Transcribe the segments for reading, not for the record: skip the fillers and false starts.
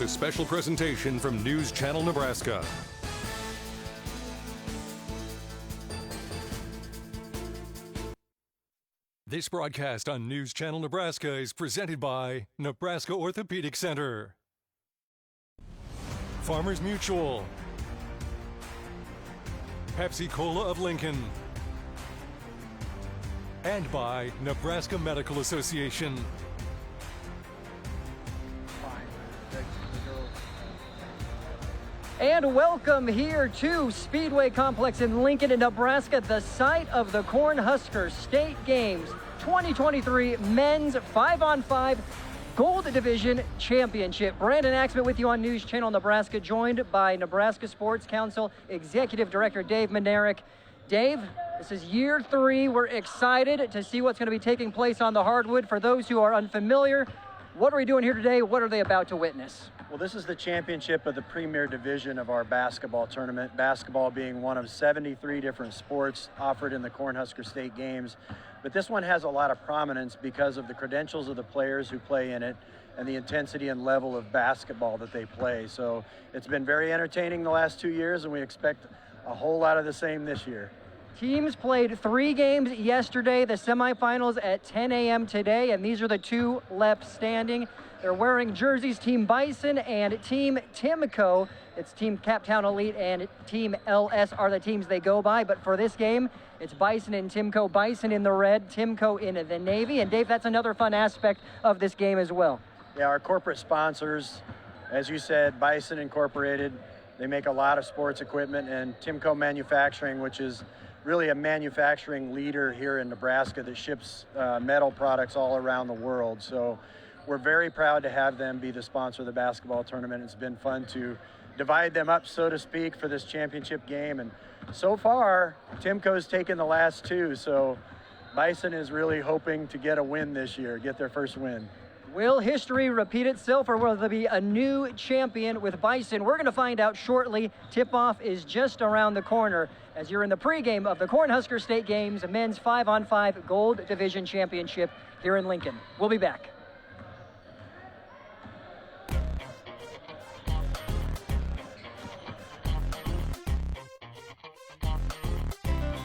A special presentation from News Channel Nebraska. This broadcast on News Channel Nebraska is presented by Nebraska Orthopedic Center, Farmers Mutual, Pepsi Cola of Lincoln, and by Nebraska Medical Association. And welcome here to Speedway Complex in Lincoln, Nebraska, the site of the Cornhusker State Games 2023 Men's 5-on-5 Gold Division Championship. Brandon Axman with you on News Channel Nebraska, joined by Nebraska Sports Council Executive Director Dave Manerick. Dave, this is year 3. We're excited to see what's going to be taking place on the hardwood. For those who are unfamiliar, what are we doing here today? What are they about to witness? Well, this is the championship of the premier division of our basketball tournament, basketball being one of 73 different sports offered in the Cornhusker State Games. But this one has a lot of prominence because of the credentials of the players who play in it and the intensity and level of basketball that they play. So it's been very entertaining the last 2 years, and we expect a whole lot of the same this year. Teams played 3 games yesterday, the semifinals at 10 a.m. today, and these are the 2 left standing. They're wearing jerseys Team Bison and Team Timco. It's Team Captown Elite and Team LS are the teams they go by, but for this game, it's Bison and Timco. Bison in the red, Timco in the navy. And Dave, that's another fun aspect of this game as well. Yeah, our corporate sponsors, as you said, Bison Incorporated, they make a lot of sports equipment, and Timco Manufacturing, which is really a manufacturing leader here in Nebraska that ships metal products all around the world. So we're very proud to have them be the sponsor of the basketball tournament. It's been fun to divide them up, so to speak, for this championship game. And so far, Timco's taken the last 2, so Bison is really hoping to get a win this year, get their first win. Will history repeat itself, or will there be a new champion with Bison? We're going to find out shortly. Tip-off is just around the corner as you're in the pregame of the Cornhusker State Games, Men's 5-on-5 Gold Division Championship here in Lincoln. We'll be back.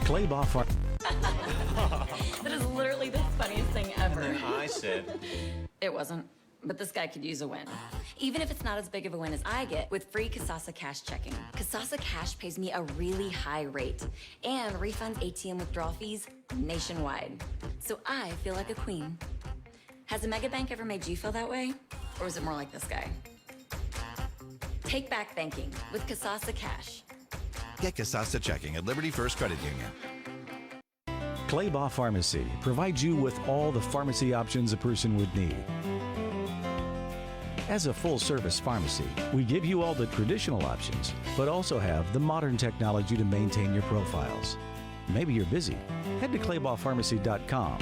Clay-Ball Farm. That is literally the funniest thing ever. And then I said, It wasn't, but this guy could use a win. Even if it's not as big of a win as I get with free Kasasa Cash checking. Kasasa Cash pays me a really high rate and refunds ATM withdrawal fees nationwide. So I feel like a queen. Has a mega bank ever made you feel that way? Or is it more like this guy? Take back banking with Kasasa Cash. Get Kasasa checking at Liberty First Credit Union. Clay-Ball Pharmacy provides you with all the pharmacy options a person would need. As a full-service pharmacy, we give you all the traditional options, but also have the modern technology to maintain your profiles. Maybe you're busy. Head to clayballpharmacy.com.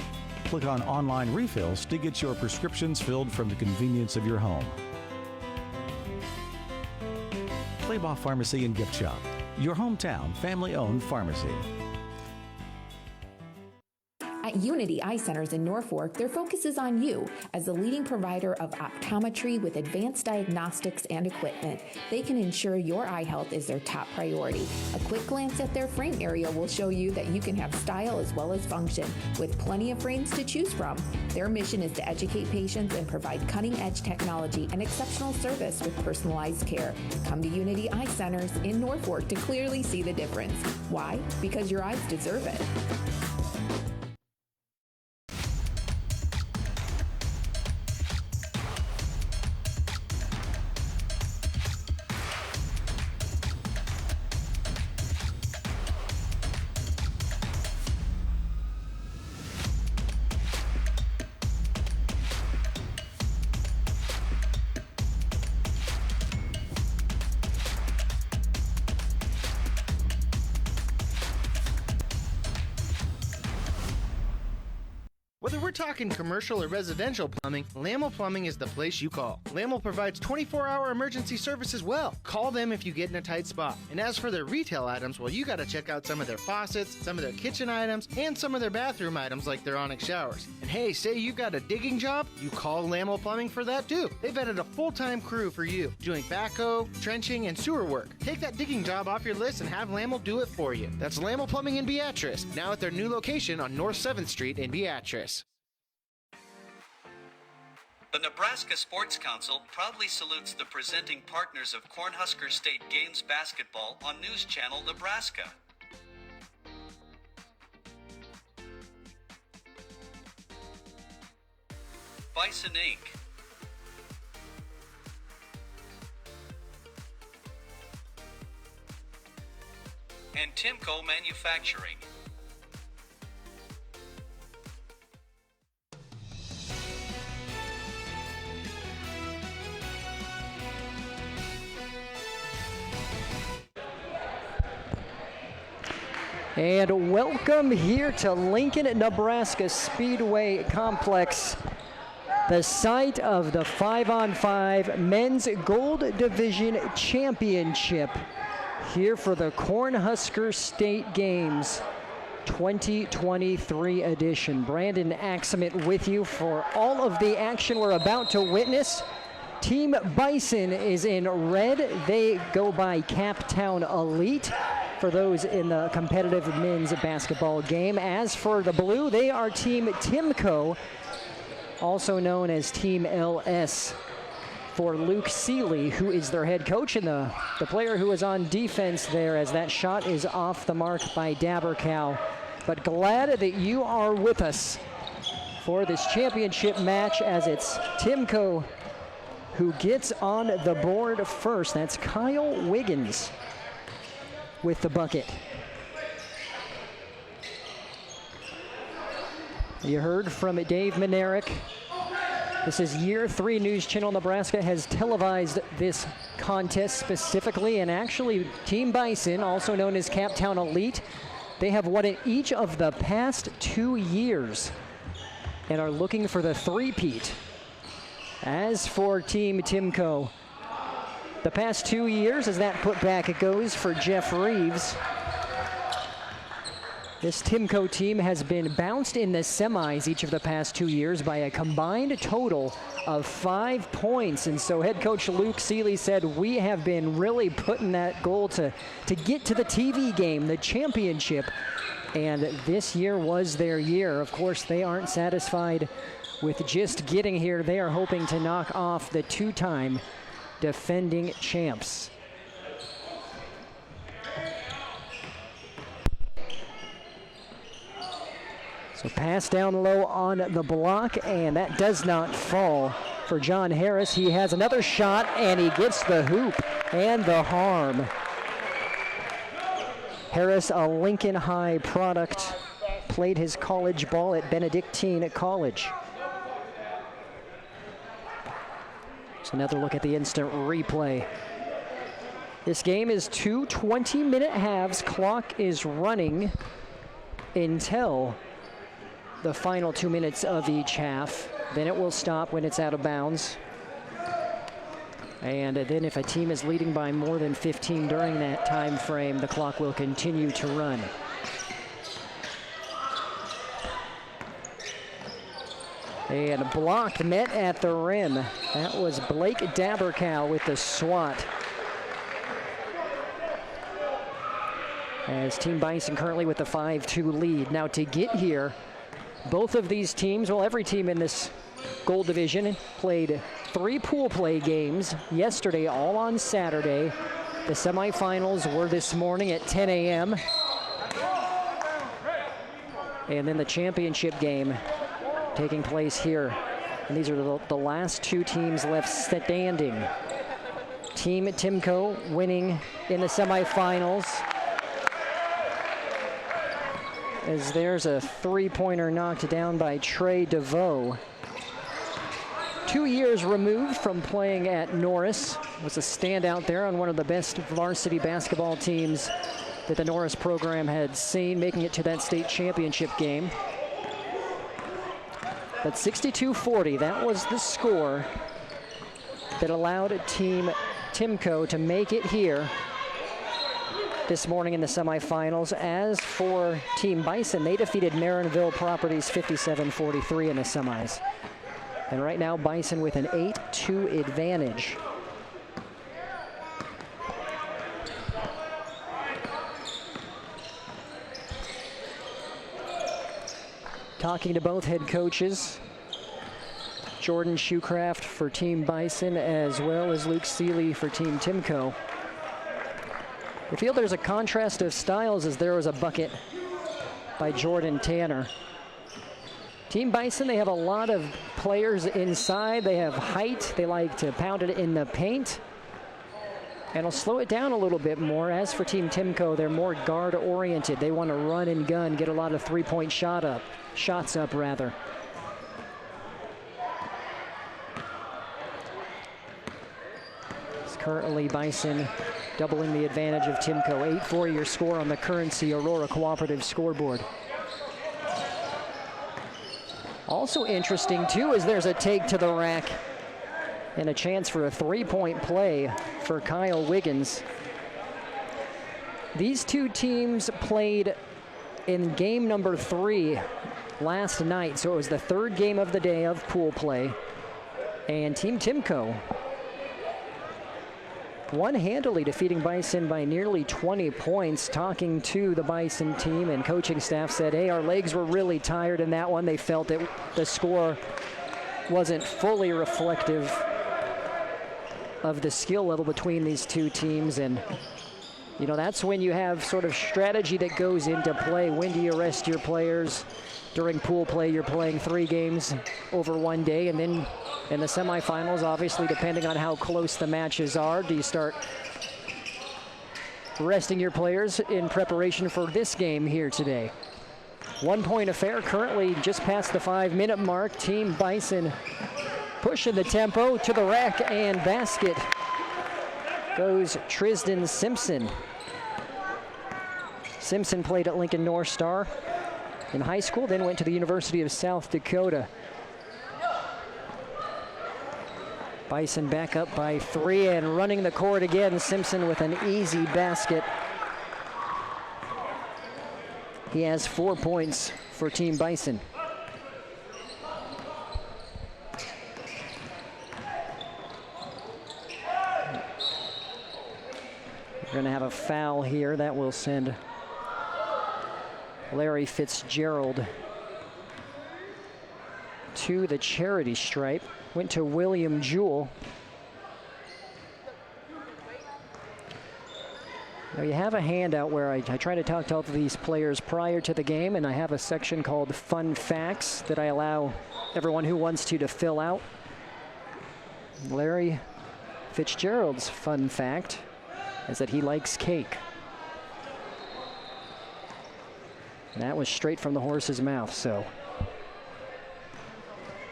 Click on Online Refills to get your prescriptions filled from the convenience of your home. Clay-Ball Pharmacy and Gift Shop, your hometown family-owned pharmacy. At Unity Eye Centers in Norfolk, their focus is on you. As the leading provider of optometry with advanced diagnostics and equipment, they can ensure your eye health is their top priority. A quick glance at their frame area will show you that you can have style as well as function, with plenty of frames to choose from. Their mission is to educate patients and provide cutting-edge technology and exceptional service with personalized care. Come to Unity Eye Centers in Norfolk to clearly see the difference. Why? Because your eyes deserve it. talking commercial or residential plumbing, Lamel Plumbing is the place you call. Lamel provides 24-hour emergency service as well. Call them if you get in a tight spot. And as for their retail items, well, you got to check out some of their faucets, some of their kitchen items, and some of their bathroom items like their Onyx showers. And hey, say you've got a digging job, you call Lamel Plumbing for that too. They've added a full-time crew for you, doing backhoe, trenching, and sewer work. Take that digging job off your list and have Lamel do it for you. That's Lamel Plumbing in Beatrice, now at their new location on North 7th Street in Beatrice. The Nebraska Sports Council proudly salutes the presenting partners of Cornhusker State Games basketball on News Channel Nebraska. Bison Inc. and Timco Manufacturing. And welcome here to Lincoln, Nebraska Speedway Complex, the site of the 5-on-5 Men's Gold Division Championship, here for the Cornhusker State Games 2023 edition. Brandon Axement with you for all of the action we're about to witness. Team Bison is in red. They go by Captown Elite for those in the competitive men's basketball game. As for the blue, they are Team Timco, also known as Team LS, for Luke Seeley, who is their head coach, and the player who is on defense there, as that shot is off the mark by Dabercow. But glad that you are with us for this championship match, as it's Timco who gets on the board first. That's Kyle Wiggins with the bucket. You heard from Dave Manerick. This is year 3. News Channel Nebraska has televised this contest specifically, and actually Team Bison, also known as Captown Elite, they have won it each of the past 2 years and are looking for the three-peat. As for Team Timco, the past 2 years, as that putback goes for Jeff Reeves, this Timco team has been bounced in the semis each of the past 2 years by a combined total of 5 points. And so head coach Luke Seeley said, we have been really putting that goal to get to the TV game, the championship. And this year was their year. Of course, they aren't satisfied with just getting here. They are hoping to knock off the two-time defending champs. So pass down low on the block, and that does not fall for John Harris. He has another shot, and he gets the hoop and the harm. Harris, a Lincoln High product, played his college ball at Benedictine College. So another look at the instant replay. This game is 2 20-minute halves. Clock is running until the final 2 minutes of each half. Then it will stop when it's out of bounds. And then if a team is leading by more than 15 during that time frame, the clock will continue to run. And blocked, met at the rim. That was Blake Dabercow with the swat. As Team Bison currently with the 5-2 lead. Now to get here, both of these teams, well, every team in this gold division played 3 pool play games yesterday, all on Saturday. The semifinals were this morning at 10 a.m. And then the championship game taking place here. And these are the last 2 teams left standing. Team Timco winning in the semifinals, as there's a 3-pointer knocked down by Trey DeVoe. 2 years removed from playing at Norris, was a standout there on one of the best varsity basketball teams that the Norris program had seen, making it to that state championship game. But 62-40, that was the score that allowed Team Timko to make it here this morning in the semifinals. As for Team Bison, they defeated Marinville Properties 57-43 in the semis. And right now, Bison with an 8-2 advantage. Talking to both head coaches, Jordan Shoecraft for Team Bison as well as Luke Seeley for Team Timko. I feel there's a contrast of styles as there was a bucket by Jordan Tanner. Team Bison, they have a lot of players inside. They have height. They like to pound it in the paint. And it'll slow it down a little bit more. As for Team Timko, they're more guard-oriented. They want to run and gun, get a lot of three-point shots up. It's currently Bison doubling the advantage of Timko. 8-4 your score on the Currency Aurora Cooperative scoreboard. Also interesting, too, is there's a take to the rack and a chance for a three-point play for Kyle Wiggins. These two teams played in game number 3 last night, so it was the third game of the day of pool play. And Team Timko won handily, defeating Bison by nearly 20 points. Talking to the Bison team and coaching staff said, hey, our legs were really tired in that one. They felt that the score wasn't fully reflective of the skill level between these two teams. And, you know, that's when you have sort of strategy that goes into play. When do you rest your players? During pool play, you're playing 3 games over one day, and then in the semifinals, obviously, depending on how close the matches are, do you start resting your players in preparation for this game here today? 1-point affair, currently just past the 5-minute mark. Team Bison pushing the tempo to the rack, and basket goes Tristan Simpson. Simpson played at Lincoln North Star in high school, then went to the University of South Dakota. Bison back up by 3 and running the court again. Simpson with an easy basket. He has 4 points for Team Bison. We're going to have a foul here that will send Larry Fitzgerald to the charity stripe. Went to William Jewell. Now you have a handout where I try to talk to all of these players prior to the game, and I have a section called Fun Facts that I allow everyone who wants to fill out. Larry Fitzgerald's fun fact is that he likes cake. And that was straight from the horse's mouth, so.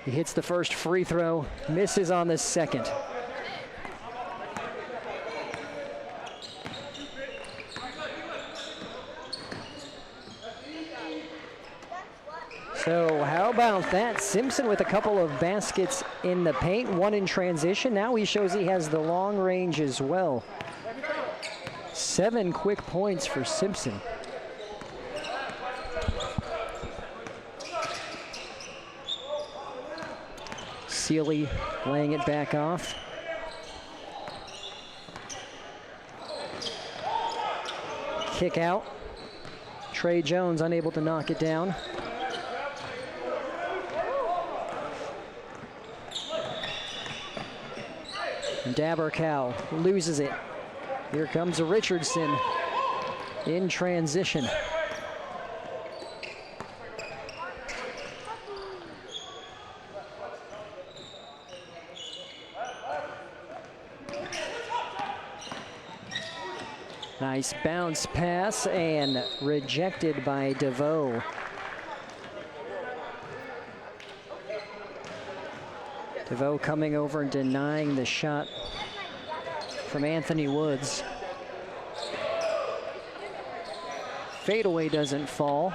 He hits the first free throw, misses on the second. So how about that? Simpson with a couple of baskets in the paint, one in transition. Now he shows he has the long range as well. 7 quick points for Simpson. Seeley laying it back off. Kick out. Trey Jones unable to knock it down. Dabercow loses it. Here comes Richardson in transition. Nice bounce pass and rejected by DeVoe. DeVoe coming over and denying the shot from Anthony Woods. Fadeaway doesn't fall.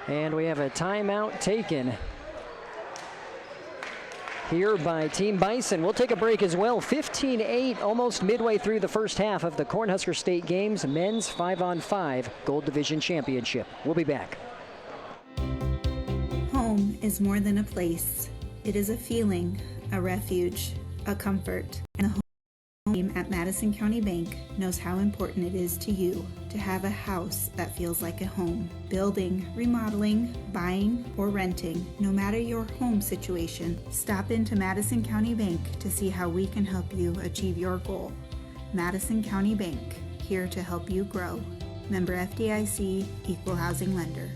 And we have a timeout taken here by Team Bison. We'll take a break as well. 15-8, almost midway through the first half of the Cornhusker State Games Men's 5-on-5 Gold Division Championship. We'll be back. Home is more than a place. It is a feeling, a refuge, a comfort. And the home team at Madison County Bank knows how important it is to you to have a house that feels like a home. Building, remodeling, buying, or renting, no matter your home situation, stop into Madison County Bank to see how we can help you achieve your goal. Madison County Bank, here to help you grow. Member FDIC, Equal Housing Lender.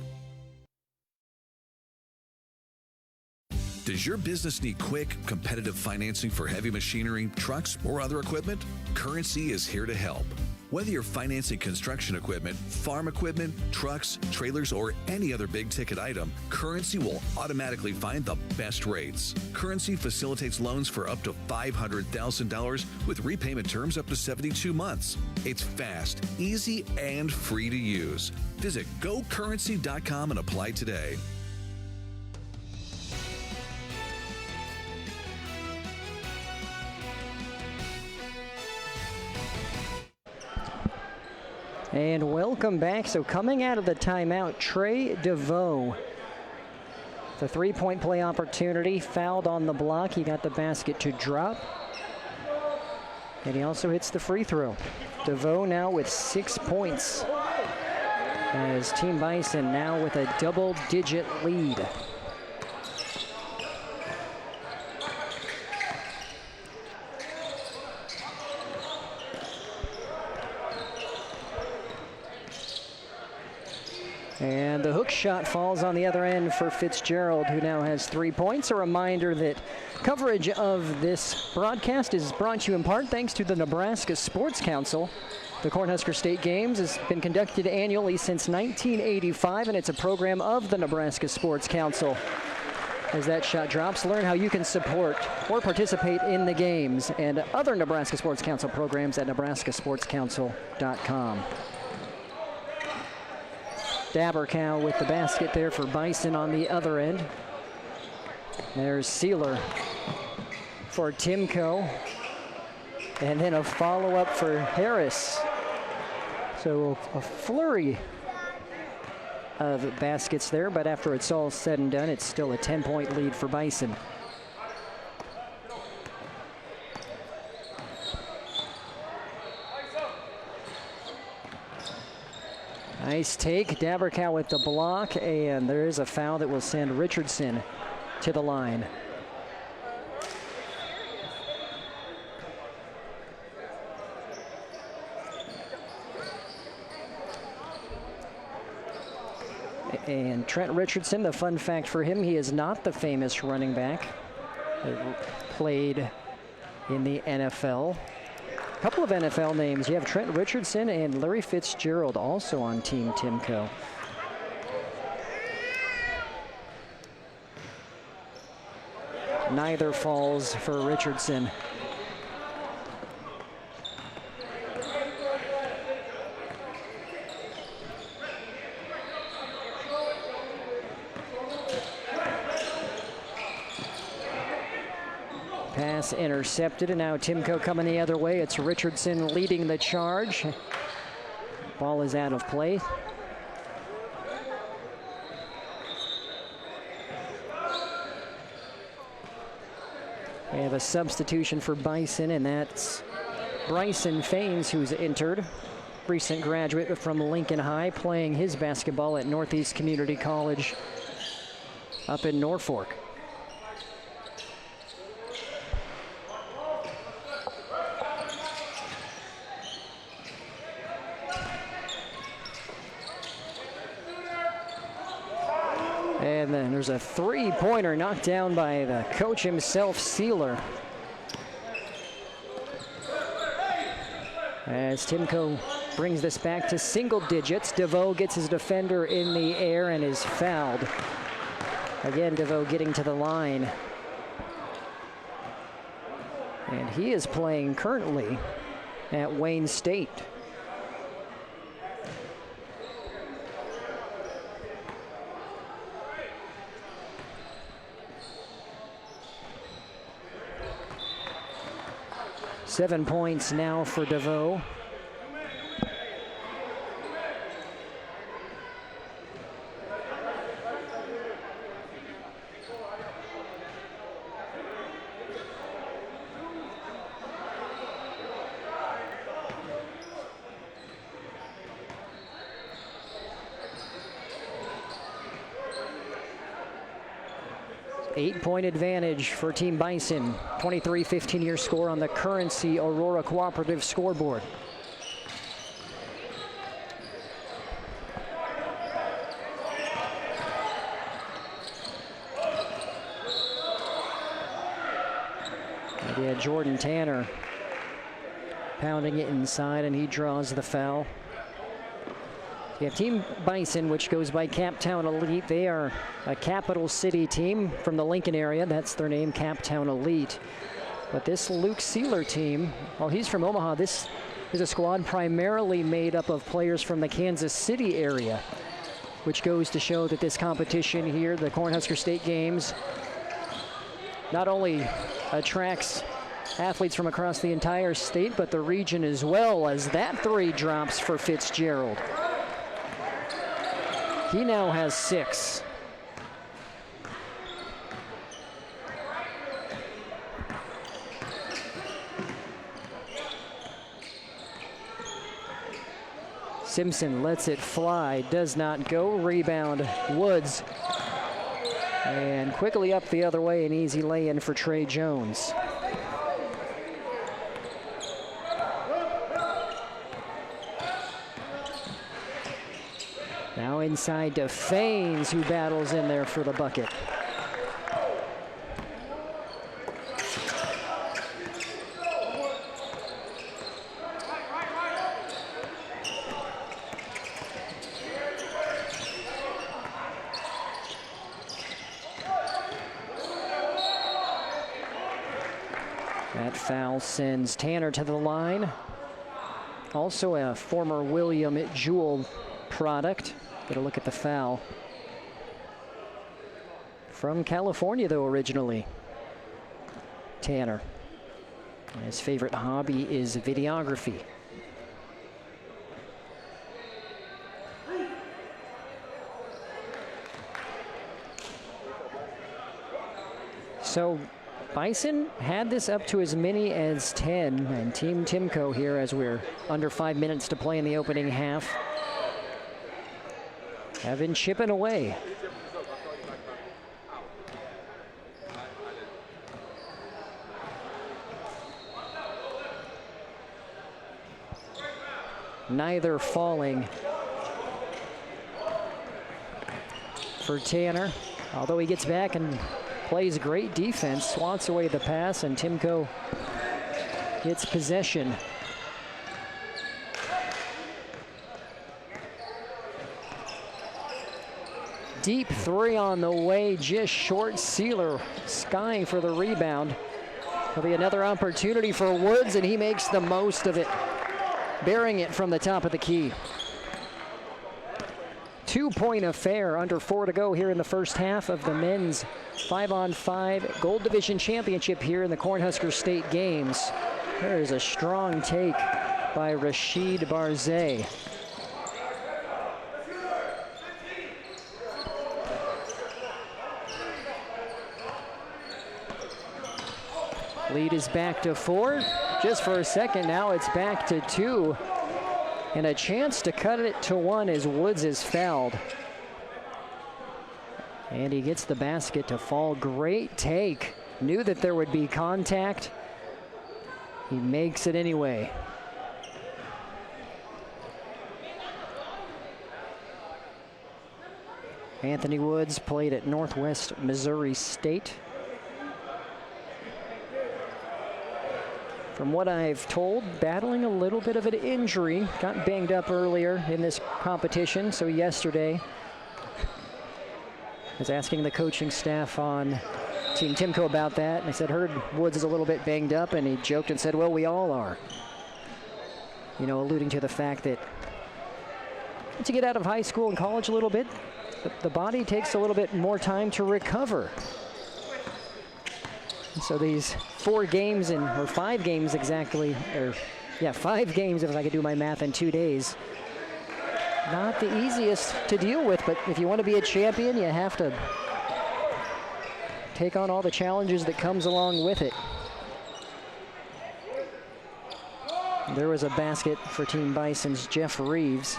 Does your business need quick, competitive financing for heavy machinery, trucks, or other equipment? Currency is here to help. Whether you're financing construction equipment, farm equipment, trucks, trailers, or any other big-ticket item, Currency will automatically find the best rates. Currency facilitates loans for up to $500,000 with repayment terms up to 72 months. It's fast, easy, and free to use. Visit gocurrency.com and apply today. And welcome back. So coming out of the timeout, Trey DeVoe. The three-point play opportunity, fouled on the block. He got the basket to drop. And he also hits the free throw. DeVoe now with 6 points. As Team Bison now with a double-digit lead. And the hook shot falls on the other end for Fitzgerald, who now has 3 points. A reminder that coverage of this broadcast is brought to you in part thanks to the Nebraska Sports Council. The Cornhusker State Games has been conducted annually since 1985, and it's a program of the Nebraska Sports Council. As that shot drops, learn how you can support or participate in the games and other Nebraska Sports Council programs at nebraskasportscouncil.com. Dabercow with the basket there for Bison on the other end. There's Sealer for Timko. And then a follow-up for Harris. So a flurry of baskets there, but after it's all said and done, it's still a 10-point lead for Bison. Nice take, Dabercow with the block, and there is a foul that will send Richardson to the line. And Trent Richardson, the fun fact for him, he is not the famous running back that played in the NFL. A couple of NFL names. You have Trent Richardson and Larry Fitzgerald also on Team Timko. Neither falls for Richardson. Pass intercepted, and now Timko coming the other way. It's Richardson leading the charge. Ball is out of play. We have a substitution for Bison, and that's Bryson Faines, who's entered. Recent graduate from Lincoln High, playing his basketball at Northeast Community College up in Norfolk. And then there's a three-pointer knocked down by the coach himself, Sealer. As Timko brings this back to single digits, DeVoe gets his defender in the air and is fouled. Again, DeVoe getting to the line. And he is playing currently at Wayne State. 7 points now for DeVoe. Eight-point advantage for Team Bison. 23-15 your score on the Currency Aurora Cooperative scoreboard. Yeah, Jordan Tanner pounding it inside, and he draws the foul. You have Team Bison, which goes by Captown Elite. They are a capital city team from the Lincoln area. That's their name, Captown Elite. But this Luke Sealer team, well, he's from Omaha. This is a squad primarily made up of players from the Kansas City area, which goes to show that this competition here, the Cornhusker State Games, not only attracts athletes from across the entire state, but the region as well, as that three drops for Fitzgerald. He now has 6. Simpson lets it fly, does not go. Rebound, Woods. And quickly up the other way, an easy lay-in for Trey Jones. Now inside to Faines, who battles in there for the bucket. That foul sends Tanner to the line. Also a former William Jewell product. Get a look at the foul. From California, though, originally. Tanner. His favorite hobby is videography. So Bison had this up to as many as 10, and Team Timko here, as we're under 5 minutes to play in the opening half, have been chipping away. Neither falling for Tanner, although he gets back and plays great defense, swats away the pass, and Timko gets possession. Deep three on the way, just short. Sealer skying for the rebound. There'll be another opportunity for Woods, and he makes the most of it, bearing it from the top of the key. 2-point affair, under 4 to go here in the first half of the men's 5-on-5 Gold Division Championship here in the Cornhusker State Games. There is a strong take by Rashid Barzeh. Lead is back to 4. Just for a second, now it's back to 2. And a chance to cut it to 1 as Woods is fouled. And he gets the basket to fall. Great take. Knew that there would be contact. He makes it anyway. Anthony Woods played at Northwest Missouri State. From what I've told, battling a little bit of an injury. Got banged up earlier in this competition, so yesterday I was asking the coaching staff on Team Timko about that, and I said, heard Woods is a little bit banged up, and he joked and said, well, we all are. You know, alluding to the fact that to get out of high school and college a little bit, the body takes a little bit more time to recover. So these 4 games or 5 games exactly, 5 games if I could do my math in 2 days. Not the easiest to deal with, but if you want to be a champion, you have to take on all the challenges that comes along with it. There was a basket for Team Bison's Jeff Reeves.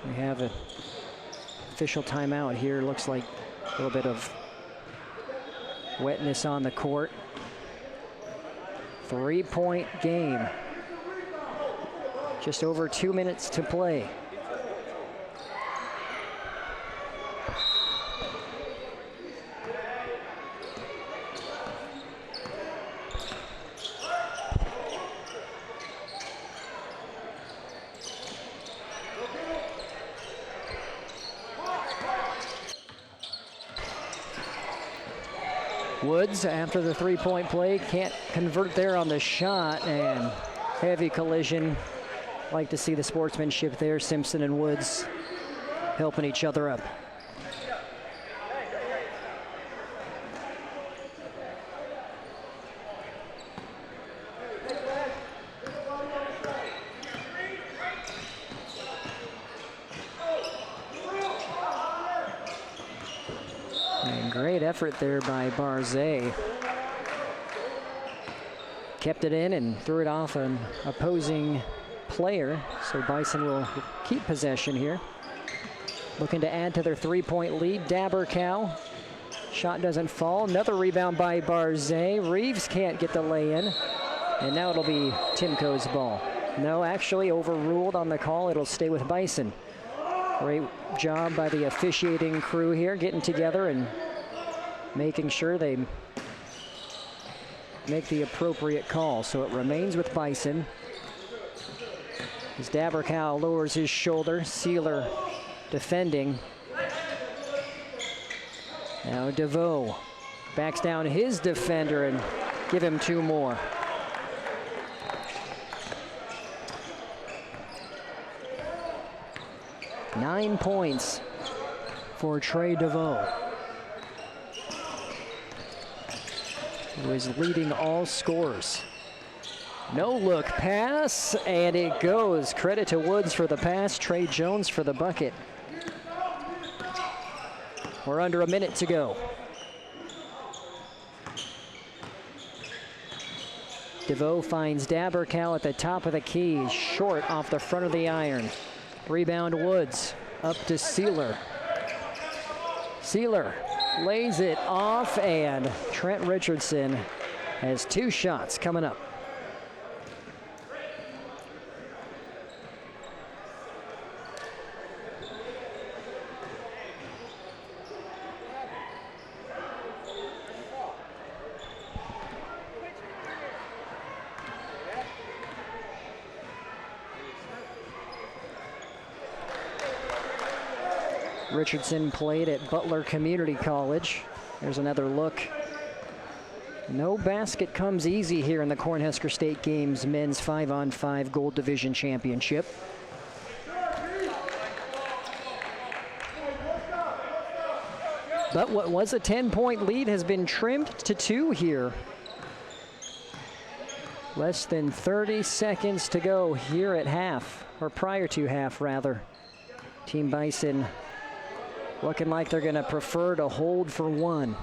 We have an official timeout here. Looks like a little bit of wetness on the court. 3-point game. Just over 2 minutes to play. Woods, after the 3-point play, can't convert there on the shot, and heavy collision. Like to see the sportsmanship there. Simpson and Woods helping each other up. Great effort there by Barzay. Kept it in and threw it off an opposing player, so Bison will keep possession here. Looking to add to their 3-point lead. Dabercow. Shot doesn't fall. Another rebound by Barzay. Reeves can't get the lay-in. And now it'll be Timko's ball. No, actually overruled on the call. It'll stay with Bison. Great job by the officiating crew here, getting together and making sure they make the appropriate call. So it remains with Bison. As Dabercow lowers his shoulder, Sealer defending. Now DeVoe backs down his defender and give him 2 more. Nine points for Trey DeVoe, who is leading all scorers. No look pass, and it goes. Credit to Woods for the pass, Trey Jones for the bucket. We're under a minute to go. DeVoe finds Dabercow at the top of the key, short off the front of the iron. Rebound Woods, up to Sealer. Sealer lays it off, and Trent Richardson has 2 shots coming up. Richardson played at Butler Community College. There's another look. No basket comes easy here in the Cornhusker State Games Men's 5-on-5 Gold Division Championship. But what was a 10-point lead has been trimmed to 2 here. Less than 30 seconds to go here at half, or prior to half rather. Team Bison looking like they're going to prefer to hold for 1.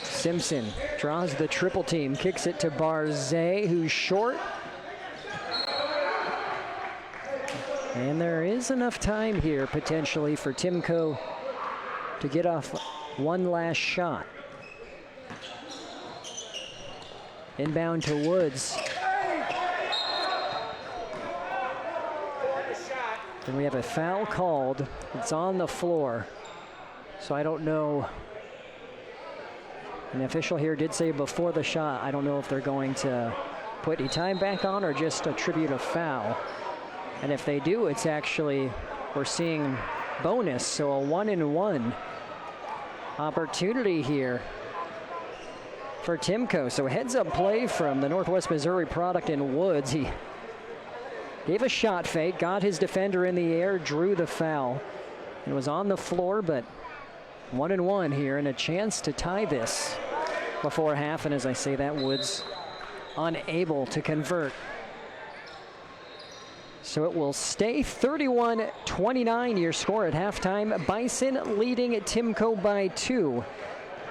Simpson draws the triple team, kicks it to Barzay, who's short. And there is enough time here potentially for Timko to get off one last shot. Inbound to Woods. And we have a foul called. It's on the floor. So I don't know. An official here did say before the shot. I don't know if they're going to put any time back on or just attribute a foul. And if they do, it's actually, we're seeing bonus. So a 1-and-1 opportunity here for Timko. So heads-up play from the Northwest Missouri product in Woods. He gave a shot fake, got his defender in the air, drew the foul. It was on the floor, but 1-1 here and a chance to tie this before half. And as I say that, Woods unable to convert. So it will stay 31-29 your score at halftime. Bison leading at Timko by 2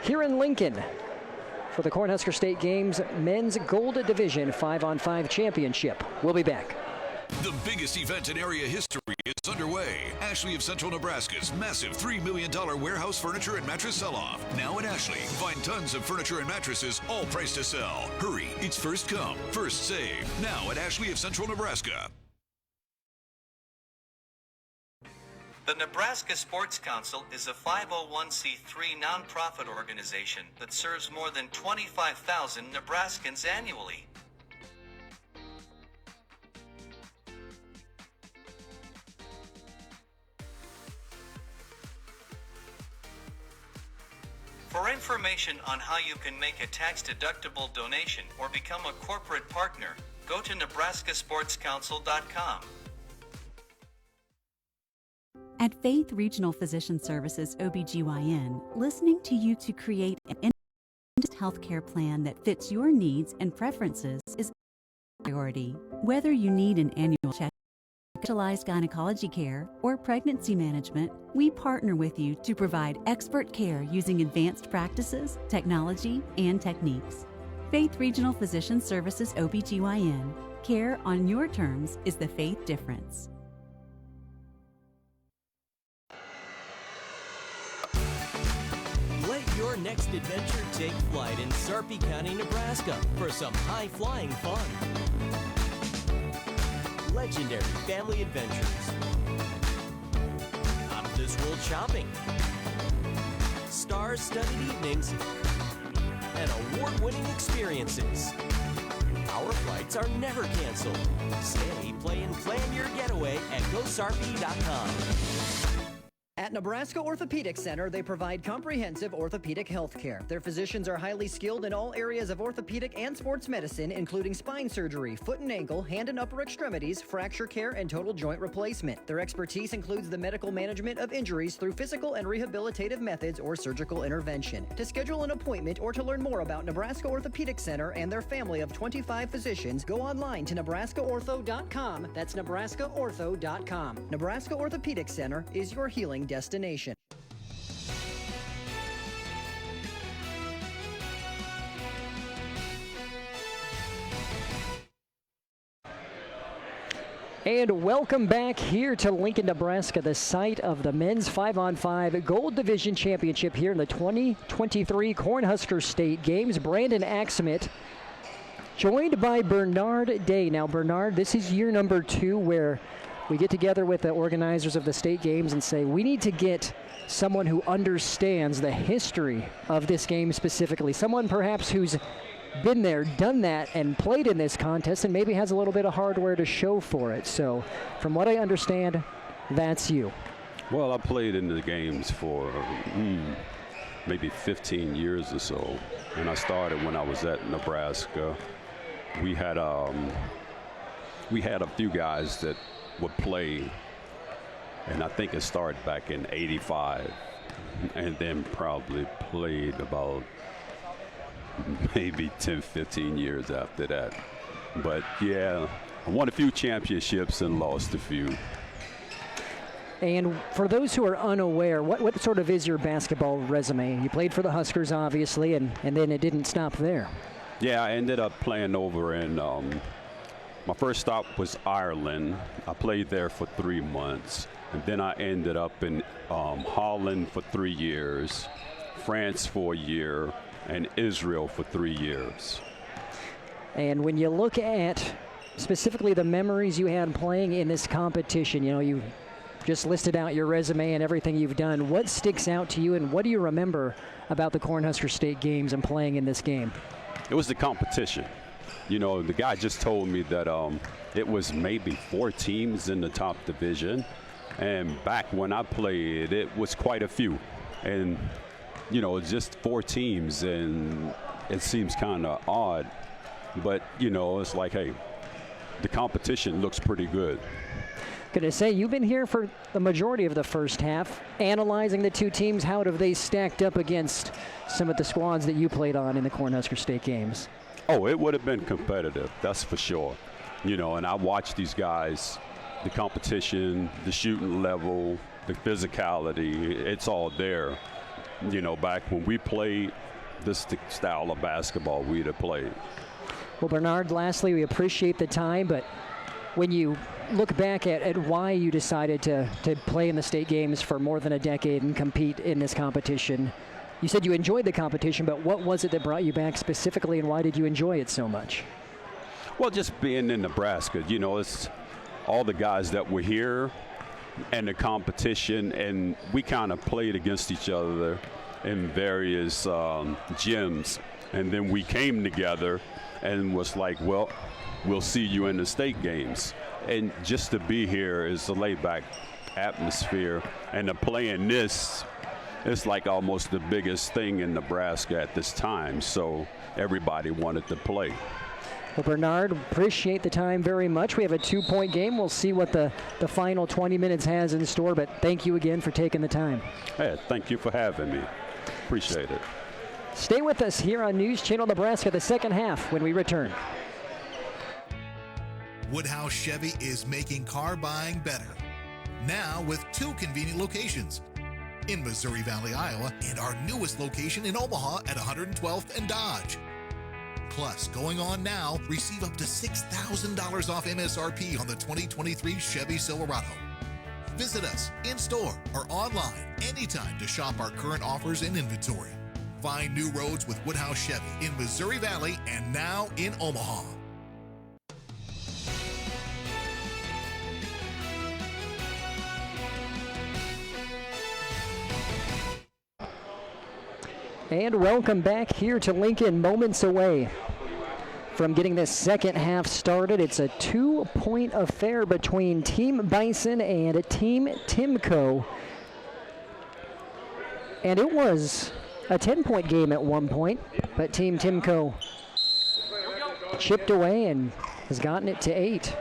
here in Lincoln for the Cornhusker State Games Men's Gold Division 5-on-5 Championship. We'll be back. The biggest event in area history is underway. Ashley of Central Nebraska's massive $3 million warehouse furniture and mattress sell-off. Now at Ashley, find tons of furniture and mattresses, all priced to sell. Hurry, it's first come, first save. Now at Ashley of Central Nebraska. The Nebraska Sports Council is a 501c3 nonprofit organization that serves more than 25,000 Nebraskans annually. For information on how you can make a tax-deductible donation or become a corporate partner, go to nebraskasportscouncil.com. At Faith Regional Physician Services OBGYN, listening to you to create an individualized healthcare plan that fits your needs and preferences is a priority. Whether you need an annual check, specialized gynecology care, or pregnancy management, we partner with you to provide expert care using advanced practices, technology, and techniques. Faith Regional Physician Services OBGYN. Care on your terms is the Faith difference. Let your next adventure take flight in Sarpy County, Nebraska for some high-flying fun. Legendary family adventures. Out-of-this-world shopping. Star-studded evenings. And award-winning experiences. Our flights are never canceled. Stay, play, and plan your getaway at GoSarpy.com. At Nebraska Orthopedic Center, they provide comprehensive orthopedic health care. Their physicians are highly skilled in all areas of orthopedic and sports medicine, including spine surgery, foot and ankle, hand and upper extremities, fracture care, and total joint replacement. Their expertise includes the medical management of injuries through physical and rehabilitative methods or surgical intervention. To schedule an appointment or to learn more about Nebraska Orthopedic Center and their family of 25 physicians, go online to nebraskaortho.com. That's nebraskaortho.com. Nebraska Orthopedic Center is your healing destination. And welcome back here to Lincoln, Nebraska, the site of the men's 5-on-5 Gold Division Championship here in the 2023 Cornhusker State Games. Brandon Axmit joined by Bernard Day. Now, Bernard, this is year number 2 where we get together with the organizers of the state games and say, we need to get someone who understands the history of this game specifically, someone perhaps who's been there, done that, and played in this contest and maybe has a little bit of hardware to show for it. So from what I understand, that's you. Well, I played in the games for maybe 15 years or so, and I started when I was at Nebraska. We had a few guys that would play, and I think it started back in '85, and then probably played about maybe 10, 15 years after that. But yeah, I won a few championships and lost a few. And for those who are unaware, what sort of is your basketball resume? You played for the Huskers, obviously, and then it didn't stop there. Yeah, I ended up playing over in my first stop was Ireland. I played there for 3 months, and then I ended up in Holland for 3 years, France for a year, and Israel for 3 years. And when you look at specifically the memories you had playing in this competition, you know, you just listed out your resume and everything you've done. What sticks out to you, and what do you remember about the Cornhusker State Games and playing in this game? It was the competition. You know, the guy just told me that it was maybe 4 teams in the top division, and back when I played, it was quite a few. And, you know, just 4 teams, and it seems kind of odd. But, it's like, hey, the competition looks pretty good. Going to say, you've been here for the majority of the first half, analyzing the two teams. How have they stacked up against some of the squads that you played on in the Cornhusker State games? Oh, it would have been competitive, that's for sure. And I watched these guys, the competition, the shooting level, the physicality, it's all there. Back when we played this style of basketball we'd have played. Well, Bernard, lastly, we appreciate the time, but when you look back at why you decided to play in the state games for more than a decade and compete in this competition, you said you enjoyed the competition, but what was it that brought you back specifically, and why did you enjoy it so much? Well, just being in Nebraska, it's all the guys that were here and the competition, and we kind of played against each other in various gyms, and then we came together and was like, well, we'll see you in the state games. And just to be here is a laid-back atmosphere, and to play in this, it's like almost the biggest thing in Nebraska at this time, so everybody wanted to play. Well, Bernard, appreciate the time very much. We have a 2-point game. We'll see what the final 20 minutes has in store, but thank you again for taking the time. Hey, thank you for having me. Appreciate it. Stay with us here on News Channel Nebraska, the second half, when we return. Woodhouse Chevy is making car buying better. Now with 2 convenient locations in Missouri Valley, Iowa, and our newest location in Omaha at 112th and Dodge. Plus, going on now, receive up to $6,000 off MSRP on the 2023 Chevy Silverado. Visit us in-store or online anytime to shop our current offers and inventory. Find new roads with Woodhouse Chevy in Missouri Valley and now in Omaha. And welcome back here to Lincoln, moments away from getting this second half started. It's a 2-point affair between Team Bison and Team Timko. And it was a 10-point game at one point, but Team Timko chipped away and has gotten it to 8.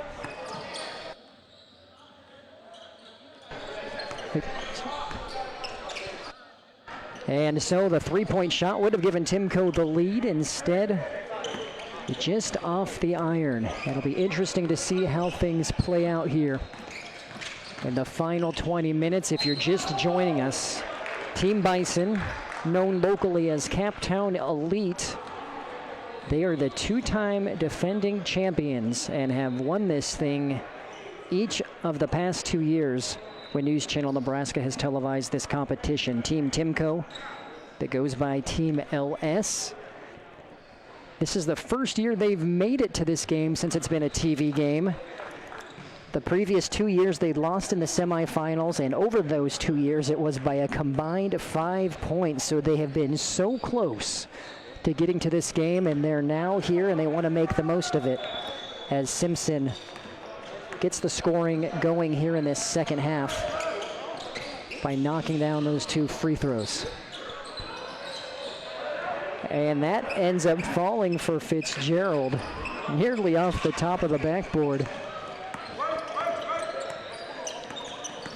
And so the 3-point shot would have given Timko the lead. Instead, just off the iron. It'll be interesting to see how things play out here in the final 20 minutes. If you're just joining us, Team Bison, known locally as Captown Elite, they are the 2-time defending champions and have won this thing each of the past 2 years when News Channel Nebraska has televised this competition. Team Timko, that goes by Team LS. This is the first year they've made it to this game since it's been a TV game. The previous 2 years they'd lost in the semifinals, and over those 2 years it was by a combined 5 points. So they have been so close to getting to this game, and they're now here and they want to make the most of it as Simpson gets the scoring going here in this second half by knocking down those 2 free throws. And that ends up falling for Fitzgerald, nearly off the top of the backboard.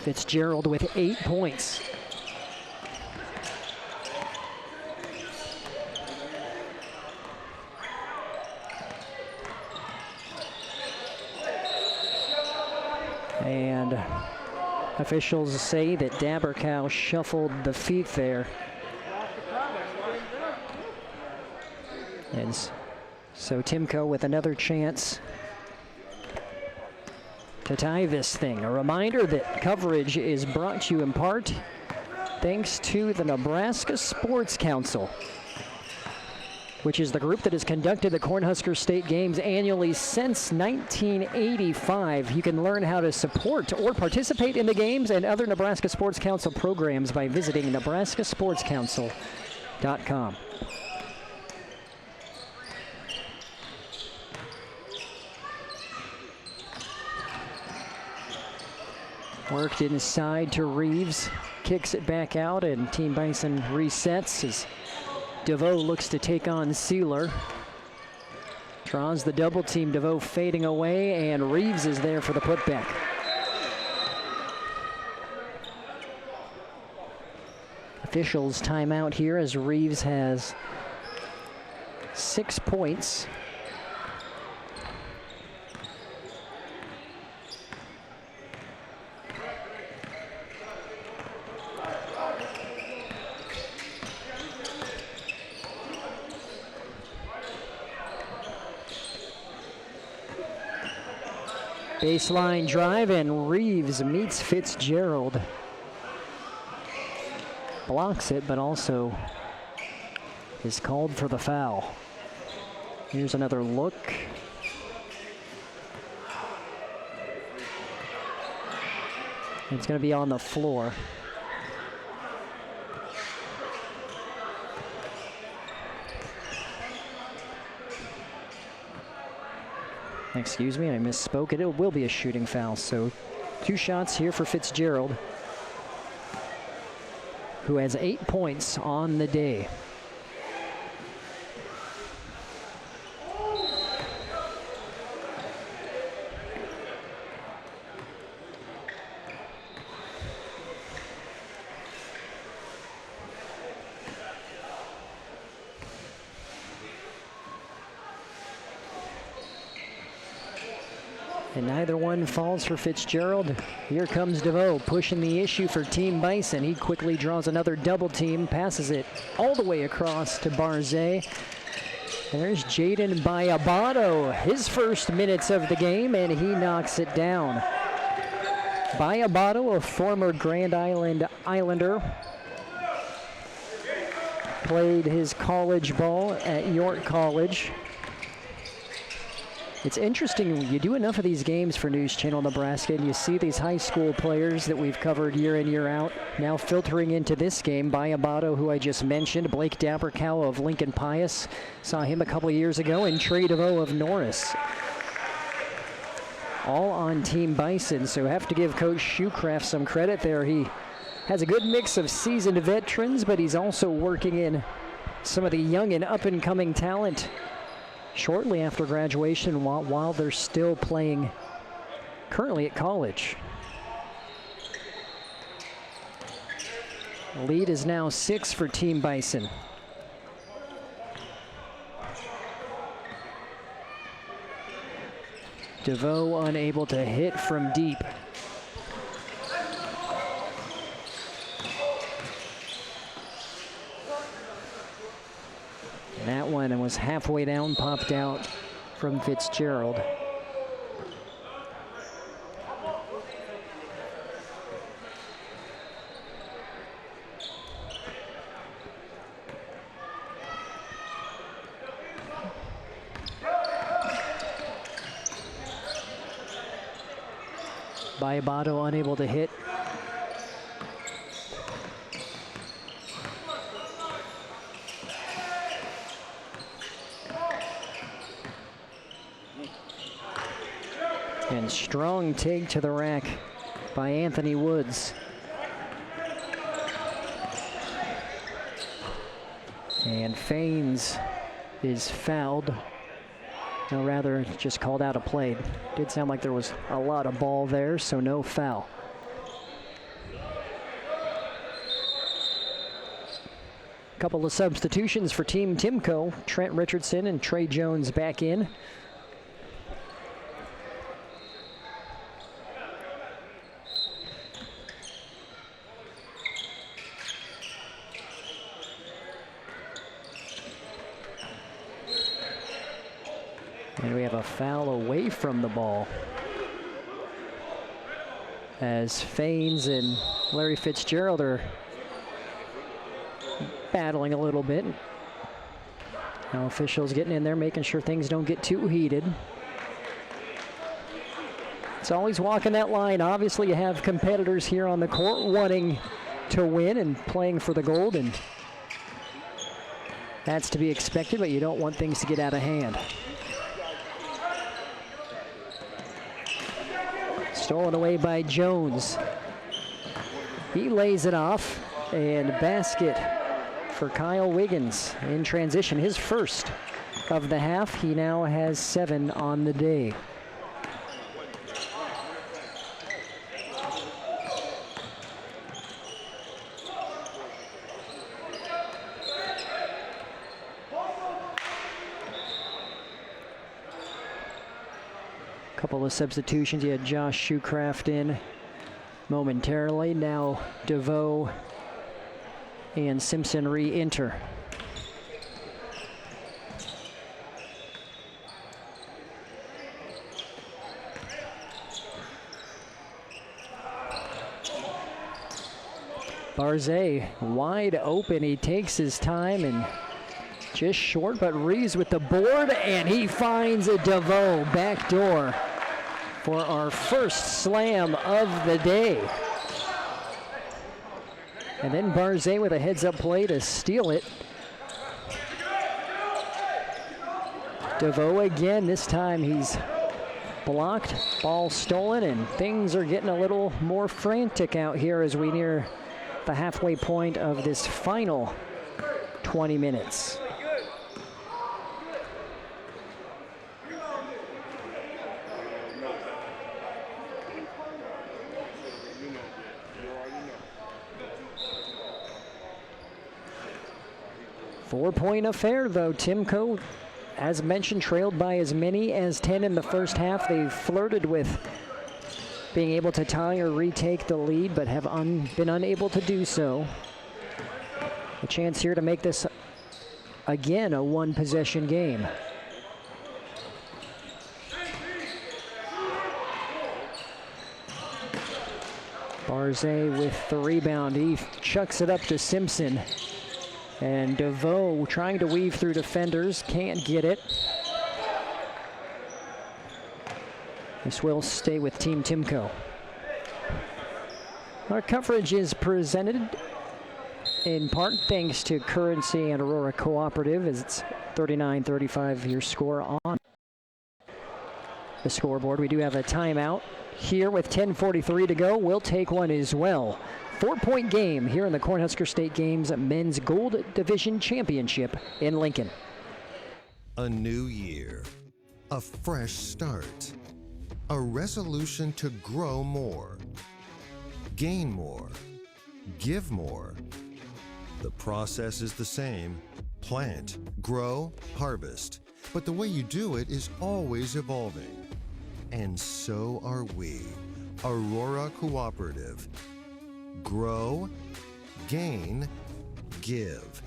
Fitzgerald with 8 points. And officials say that Dabercow shuffled the feet there. And so Timko with another chance to tie this thing. A reminder that coverage is brought to you in part thanks to the Nebraska Sports Council, which is the group that has conducted the Cornhusker State Games annually since 1985. You can learn how to support or participate in the games and other Nebraska Sports Council programs by visiting nebraskasportscouncil.com. Worked inside to Reeves, kicks it back out, and Team Bison resets as DeVoe looks to take on Sealer. Draws the double team. DeVoe fading away, and Reeves is there for the putback. Officials timeout here as Reeves has 6 points. Baseline drive, and Reeves meets Fitzgerald. Blocks it, but also is called for the foul. Here's another look. It's going to be on the floor. Excuse me, I misspoke. It will be a shooting foul. So 2 shots here for Fitzgerald, who has 8 points on the day. And neither one falls for Fitzgerald. Here comes DeVoe pushing the issue for Team Bison. He quickly draws another double team, passes it all the way across to Barzay. And there's Jaden Bayabato, his first minutes of the game, and he knocks it down. Bayabato, a former Grand Island Islander, played his college ball at York College. It's interesting, you do enough of these games for News Channel Nebraska, and you see these high school players that we've covered year in, year out, now filtering into this game. Bayabato, who I just mentioned, Blake Dappercow of Lincoln Pius, saw him a couple of years ago, and Trey DeVoe of Norris. All on Team Bison, so have to give Coach Shoecraft some credit there. He has a good mix of seasoned veterans, but he's also working in some of the young and up-and-coming talent shortly after graduation while they're still playing currently at college. Lead is now 6 for Team Bison. DeVoe unable to hit from deep. That one was halfway down, popped out from Fitzgerald. Bayabato unable to hit. And strong take to the rack by Anthony Woods. And Faines is fouled. Or rather, just called out a play. Did sound like there was a lot of ball there, so no foul. Couple of substitutions for Team Timco. Trent Richardson and Trey Jones back in. And we have a foul away from the ball, as Faines and Larry Fitzgerald are battling a little bit. Now officials getting in there, making sure things don't get too heated. It's always walking that line. Obviously, you have competitors here on the court wanting to win and playing for the gold, and that's to be expected, but you don't want things to get out of hand. Stolen away by Jones. He lays it off, and basket for Kyle Wiggins in transition, his first of the half. He now has 7 on the day. Couple of substitutions. You had Josh Shoecraft in momentarily. Now DeVoe and Simpson re-enter. Barzay wide open. He takes his time and just short, but Reeves with the board, and he finds a DeVoe backdoor for our first slam of the day. And then Barzay with a heads-up play to steal it. DeVoe again, this time he's blocked, ball stolen, and things are getting a little more frantic out here as we near the halfway point of this final 20 minutes. Four-point affair, though. Timko, as mentioned, trailed by as many as 10 in the first half. They flirted with being able to tie or retake the lead, but have been unable to do so. A chance here to make this, again, a one-possession game. Barzay with the rebound. He chucks it up to Simpson. And DeVoe trying to weave through defenders, can't get it. This will stay with Team Timko. Our coverage is presented in part thanks to Currency and Aurora Cooperative, as it's 39-35 your score on the scoreboard. We do have a timeout here with 10:43 to go. We'll take one as well. 4-point game here in the Cornhusker State Games Men's Gold Division Championship in Lincoln. A new year, a fresh start, a resolution to grow more, gain more, give more. The process is the same: plant, grow, harvest. But the way you do it is always evolving. And so are we, Aurora Cooperative. Grow, gain, give.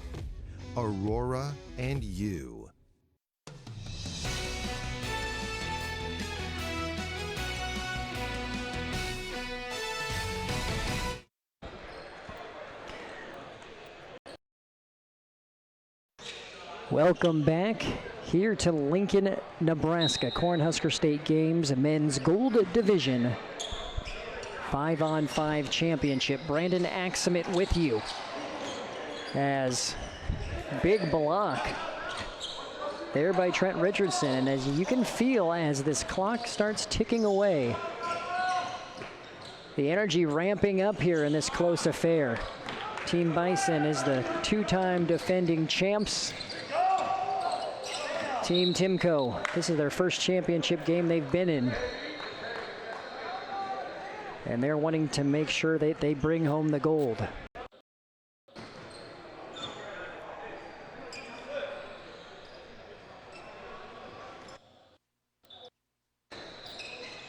Aurora and you. Welcome back here to Lincoln, Nebraska. Cornhusker State Games Men's Gold Division 5-on-5 championship. Brandon Axamit with you as big block there by Trent Richardson. And as you can feel as this clock starts ticking away, the energy ramping up here in this close affair. Team Bison is the two-time defending champs. Team Timko, this is their first championship game they've been in. And they're wanting to make sure that they bring home the gold.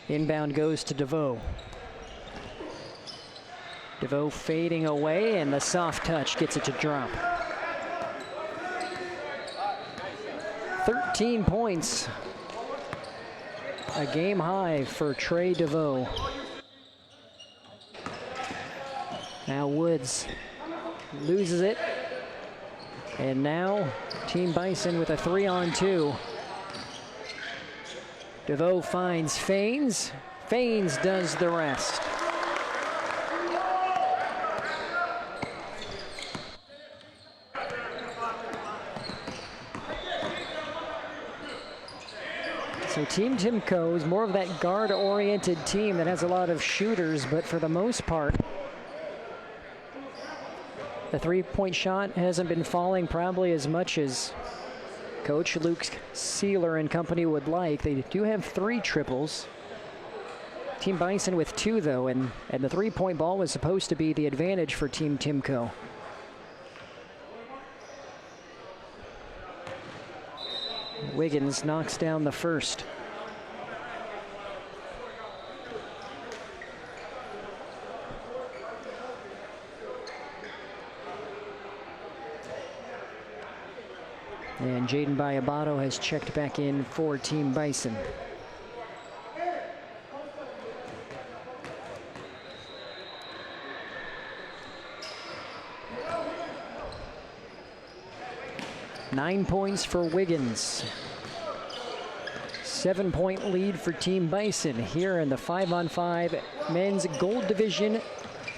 Inbound goes to DeVoe. DeVoe fading away, and the soft touch gets it to drop. 13 points. A game high for Trey DeVoe. Now Woods loses it. And now Team Bison with a 3-on-2. DeVoe finds Faines. Faines does the rest. So Team Timko is more of that guard-oriented team that has a lot of shooters, but for the most part, The three-point shot hasn't been falling probably as much as Coach Luke Sealer and company would like. They do have 3 triples. Team Bison with 2, though, and the three-point ball was supposed to be the advantage for Team Timko. Wiggins knocks down the first. And Jaden Bayabato has checked back in for Team Bison. Nine points for Wiggins. 7-point lead for Team Bison here in the 5-on-5 Men's Gold Division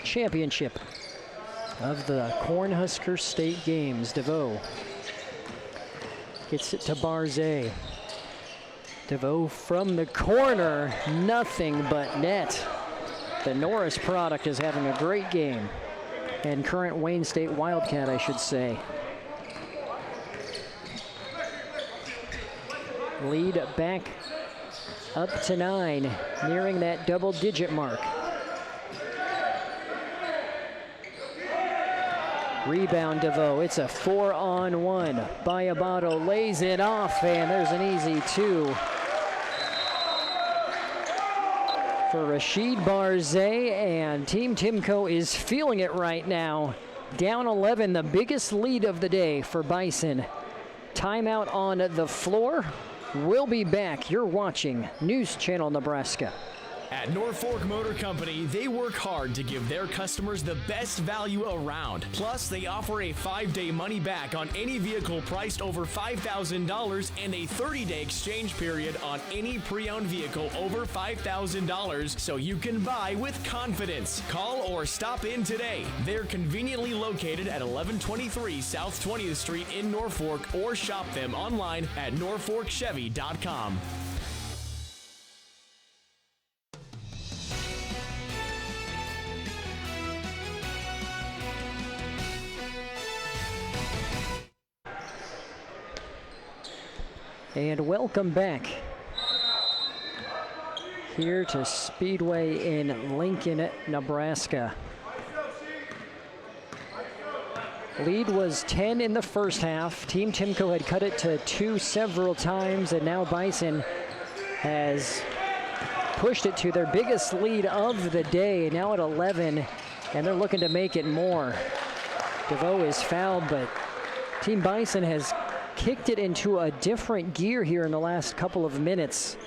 Championship of the Cornhusker State Games. DeVoe gets it to Barzay. DeVoe from the corner, nothing but net. The Norris product is having a great game. And current Wayne State Wildcat, I should say. Lead back up to 9, nearing that double-digit mark. Rebound DeVoe, it's a 4-on-1. Bayabato lays it off, and there's an easy 2 for Rashid Barzay, and Team Timko is feeling it right now. Down 11, the biggest lead of the day for Bison. Timeout on the floor. We'll be back. You're watching News Channel Nebraska. At Norfolk Motor Company, they work hard to give their customers the best value around. Plus, they offer a 5-day money-back on any vehicle priced over $5,000 and a 30-day exchange period on any pre-owned vehicle over $5,000, so you can buy with confidence. Call or stop in today. They're conveniently located at 1123 South 20th Street in Norfolk, or shop them online at norfolkchevy.com. And welcome back here to Speedway in Lincoln, Nebraska. Lead was 10 in the first half. Team Timko had cut it to 2 several times, and now Bison has pushed it to their biggest lead of the day, now at 11, and they're looking to make it more. DeVoe is fouled, but Team Bison has kicked it into a different gear here in the last couple of minutes.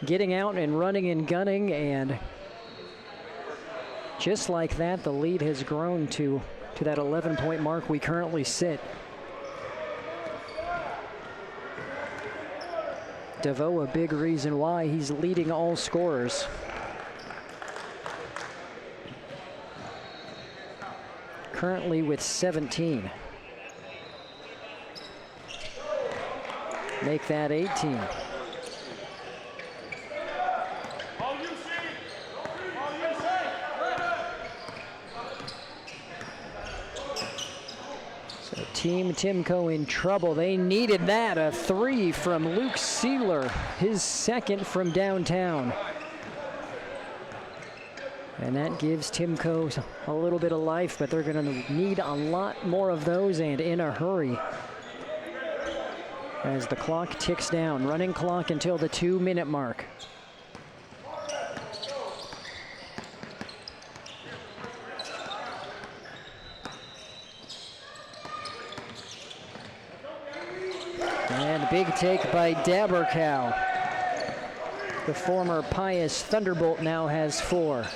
Getting out and running and gunning, and just like that, the lead has grown to that 11-point mark we currently sit. DeVoe, a big reason why he's leading all scorers. Currently with 17. Make that 18. So Team Timko in trouble. They needed that. A 3 from Luke Sealer, his second from downtown. And that gives Timko a little bit of life, but they're going to need a lot more of those, and in a hurry. As the clock ticks down, running clock until the 2-minute mark. And big take by Dabercow. The former Pius Thunderbolt now has 4.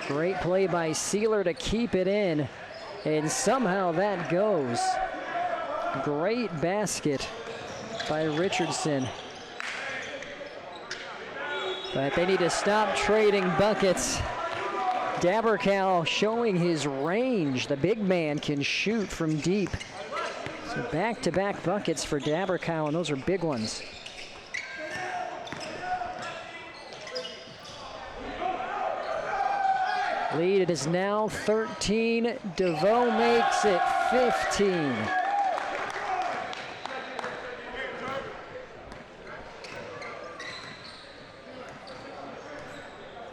Great play by Sealer to keep it in, and somehow that goes. Great basket by Richardson. But they need to stop trading buckets. Dabercow showing his range. The big man can shoot from deep. So back-to-back buckets for Dabercow, and those are big ones. Lead, it is now 13. DeVoe makes it 15.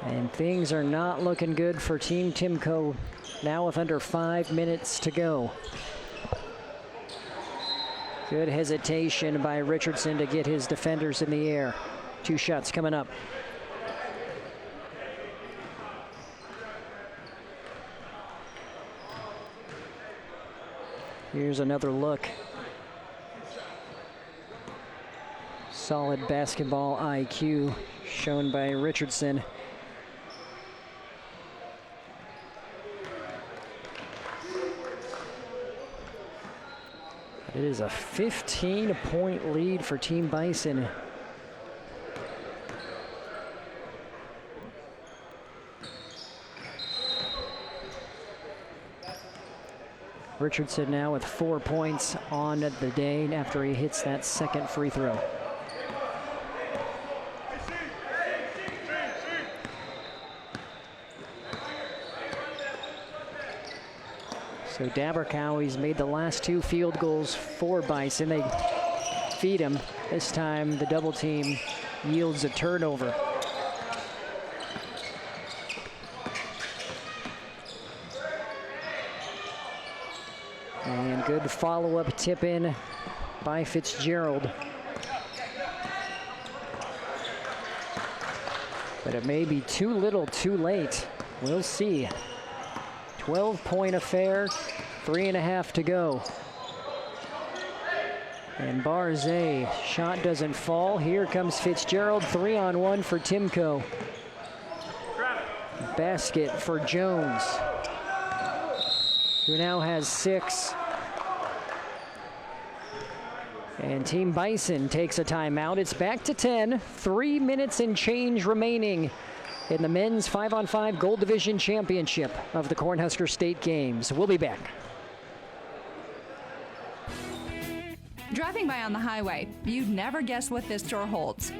And things are not looking good for Team Timko now with under 5 minutes to go. Good hesitation by Richardson to get his defenders in the air. 2 shots coming up. Here's another look. Solid basketball IQ shown by Richardson. It is a 15-point lead for Team Bison. Richardson now with 4 points on the day after he hits that second free throw. So Dabercowie's made the last 2 field goals for Bison. They feed him. This time the double team yields a turnover. And good follow-up tip in by Fitzgerald. But it may be too little, too late. We'll see. 12-point affair, 3.5 to go. And Barzay, shot doesn't fall. Here comes Fitzgerald, 3-on-1 for Timko. Basket for Jones, who now has 6. And Team Bison takes a timeout. It's back to 10. 3 minutes and change remaining in the men's 5-on-5 Gold Division Championship of the Cornhusker State Games. We'll be back. Driving by on the highway, you'd never guess what this store holds.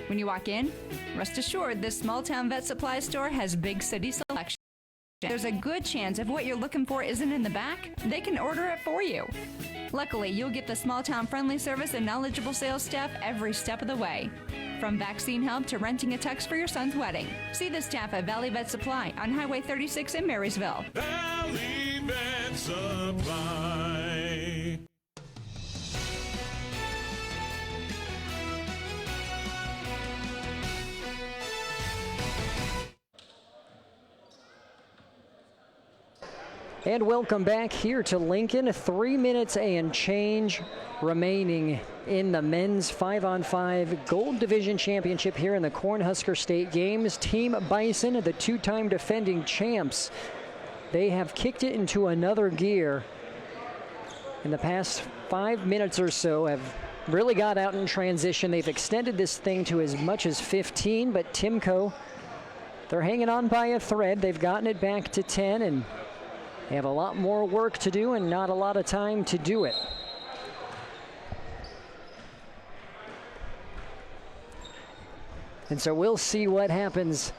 When you walk in, rest assured this small-town vet supply store has big city selection. There's a good chance if what you're looking for isn't in the back, they can order it for you. Luckily, you'll get the small-town friendly service and knowledgeable sales staff every step of the way. From vaccine help to renting a tux for your son's wedding. See the staff at Valley Vet Supply on Highway 36 in Marysville. Valley Vet Supply. And welcome back here to Lincoln. 3 minutes and change remaining in the men's 5-on-5 Gold Division Championship here in the Cornhusker State Games. Team Bison, the 2-time defending champs, they have kicked it into another gear. In the past 5 minutes or so, have really got out in transition. They've extended this thing to as much as 15, but Timko, they're hanging on by a thread. They've gotten it back to 10, and they have a lot more work to do and not a lot of time to do it. And so we'll see what happens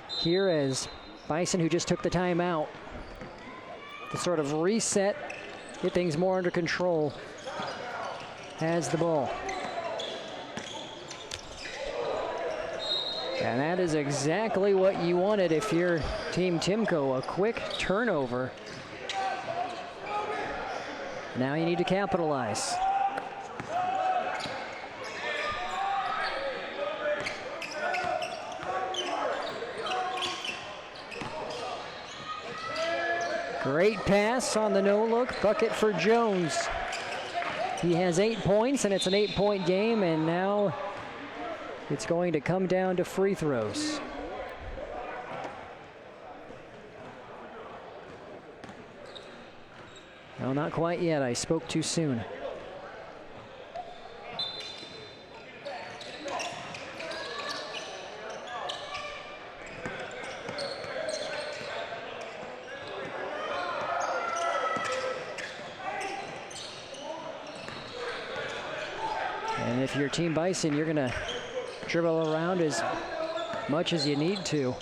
here as Bison, who just took the timeout to sort of reset, get things more under control, has the ball. And that is exactly what you wanted if you're Team Timko, a quick turnover. Now you need to capitalize. Great pass on the no-look, bucket for Jones. He has 8 points, and it's an 8-point game, and now it's going to come down to free throws. No, not quite yet. I spoke too soon. And if you're Team Bison, you're going to dribble around as much as you need to.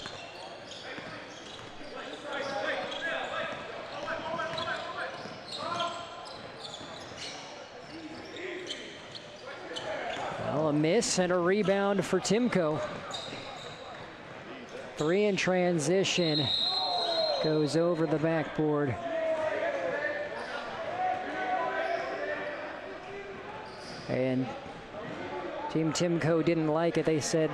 Well, a miss and a rebound for Timko. 3 in transition. Goes over the backboard. And Team Timko didn't like it. They said,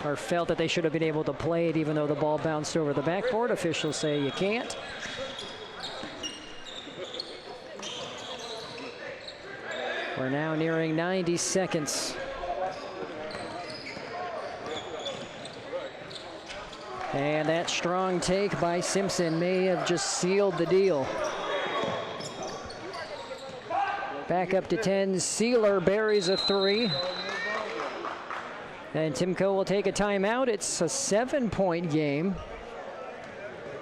or felt that they should have been able to play it even though the ball bounced over the backboard. Officials say you can't. We're now nearing 90 seconds. And that strong take by Simpson may have just sealed the deal. Back up to 10. Sealer buries a 3. And Timko will take a timeout. It's a 7-point game.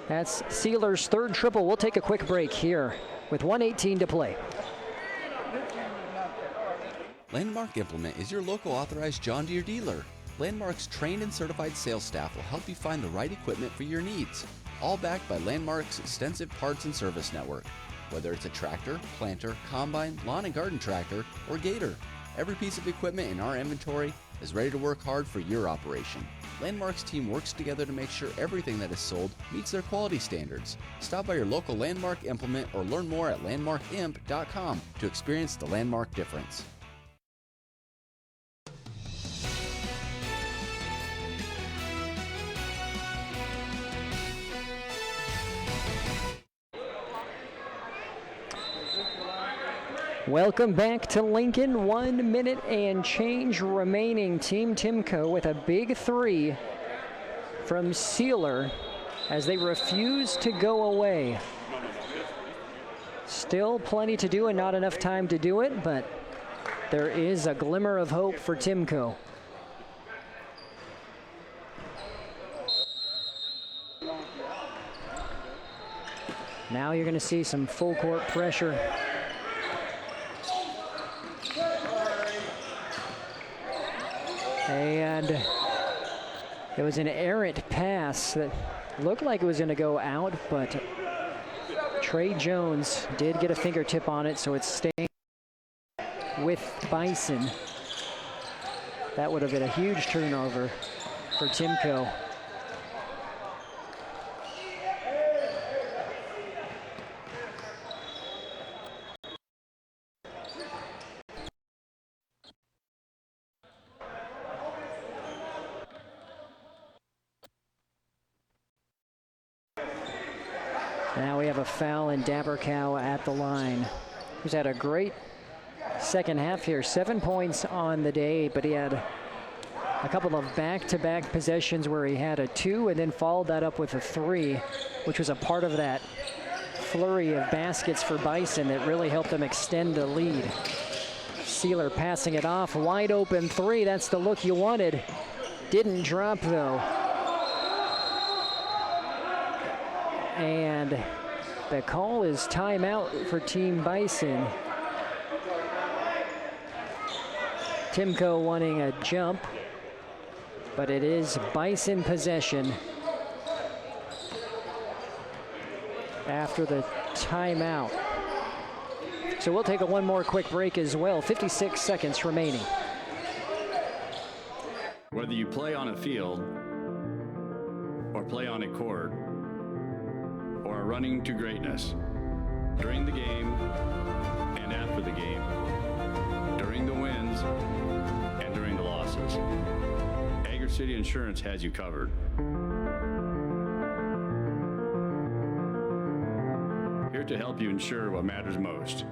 That's Sealer's third triple. We'll take a quick break here with 1:18 to play. Landmark Implement is your local authorized John Deere dealer. Landmark's trained and certified sales staff will help you find the right equipment for your needs. All backed by Landmark's extensive parts and service network. Whether it's a tractor, planter, combine, lawn and garden tractor, or gator, every piece of equipment in our inventory is ready to work hard for your operation. Landmark's team works together to make sure everything that is sold meets their quality standards. Stop by your local Landmark Implement or learn more at landmarkimp.com to experience the Landmark difference. Welcome back to Lincoln. 1 minute and change remaining. Team Timko with a big 3 from Sealer as they refuse to go away. Still plenty to do and not enough time to do it, but there is a glimmer of hope for Timko. Now you're going to see some full court pressure. And it was an errant pass that looked like it was going to go out, but Trey Jones did get a fingertip on it, so it's staying with Bison. That would have been a huge turnover for Timko. Now we have a foul and Dabercow at the line, who's had a great second half here. 7 points on the day, but he had a couple of back-to-back possessions where he had a 2 and then followed that up with a 3, which was a part of that flurry of baskets for Bison that really helped them extend the lead. Sealer passing it off, wide open 3. That's the look you wanted. Didn't drop though. And the call is timeout for Team Bison. Timko wanting a jump, but it is Bison possession after the timeout. So we'll take one more quick break as well. 56 seconds remaining. Whether you play on a field or play on a court, or are running to greatness, during the game and after the game, during the wins and during the losses, Agri City Insurance has you covered. Here to help you ensure what matters most.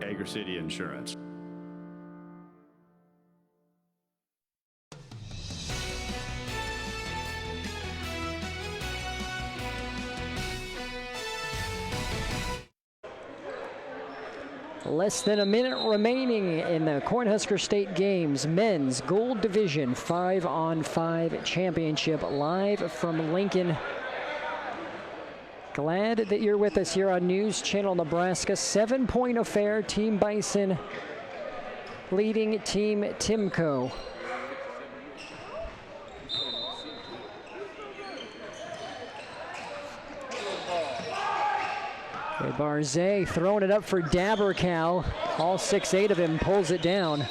Agri City Insurance. Less than a minute remaining in the Cornhusker State Games Men's Gold Division 5-on-5 Championship, live from Lincoln. Glad that you're with us here on News Channel Nebraska. 7-point affair. Team Bison leading Team Timko. Barzay throwing it up for Dabercow. All 6'8" of him pulls it down.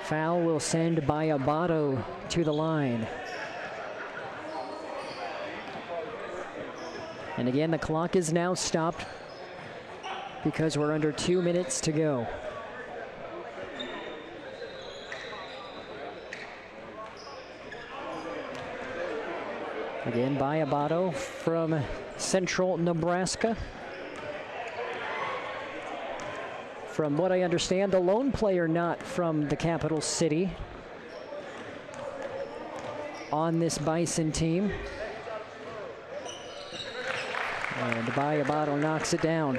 Foul will send Bayabato to the line. And again, the clock is now stopped because we're under 2 minutes to go. Again, Bayabato from Central Nebraska. From what I understand, the lone player not from the capital city on this Bison team. And Bayabato knocks it down.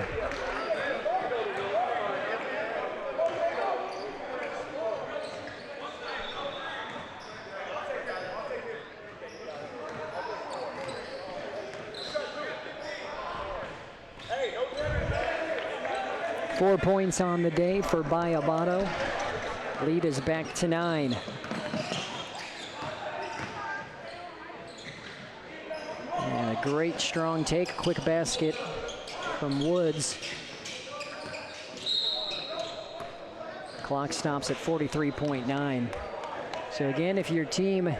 Four points on the day for Bayabato. Lead is back to 9. And a great strong take, quick basket from Woods. Clock stops at 43.9. So again, if your team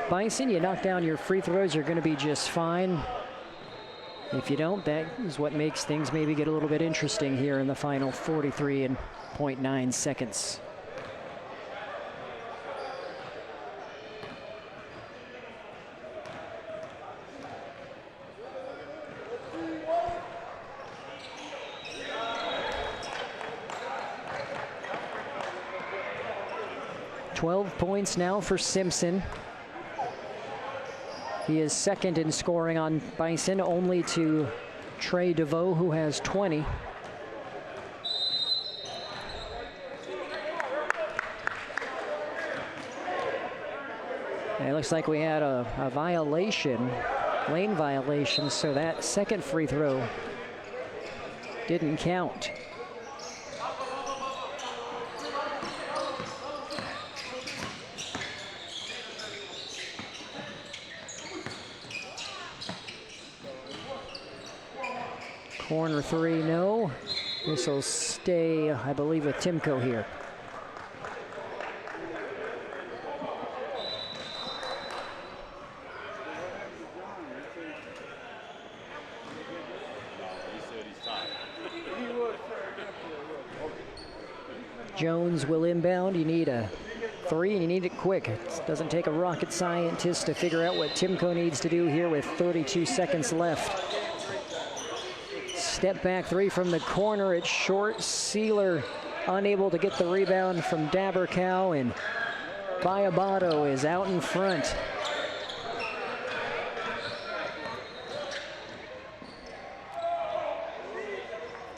Bison, you knock down your free throws, you're going to be just fine. If you don't, that is what makes things maybe get a little bit interesting here in the final 43.9 seconds. "12 points now for Simpson. He is second in scoring on Bison, only to Trey DeVoe, who has 20. And it looks like we had a violation, lane violation, so that second free throw didn't count. Corner three, no. This will stay, I believe, with Timko here. Jones will inbound. You need a 3, and you need it quick. It doesn't take a rocket scientist to figure out what Timko needs to do here with 32 seconds left. Step back 3 from the corner. It's short. Sealer unable to get the rebound from Dabercow, and Bayabato is out in front.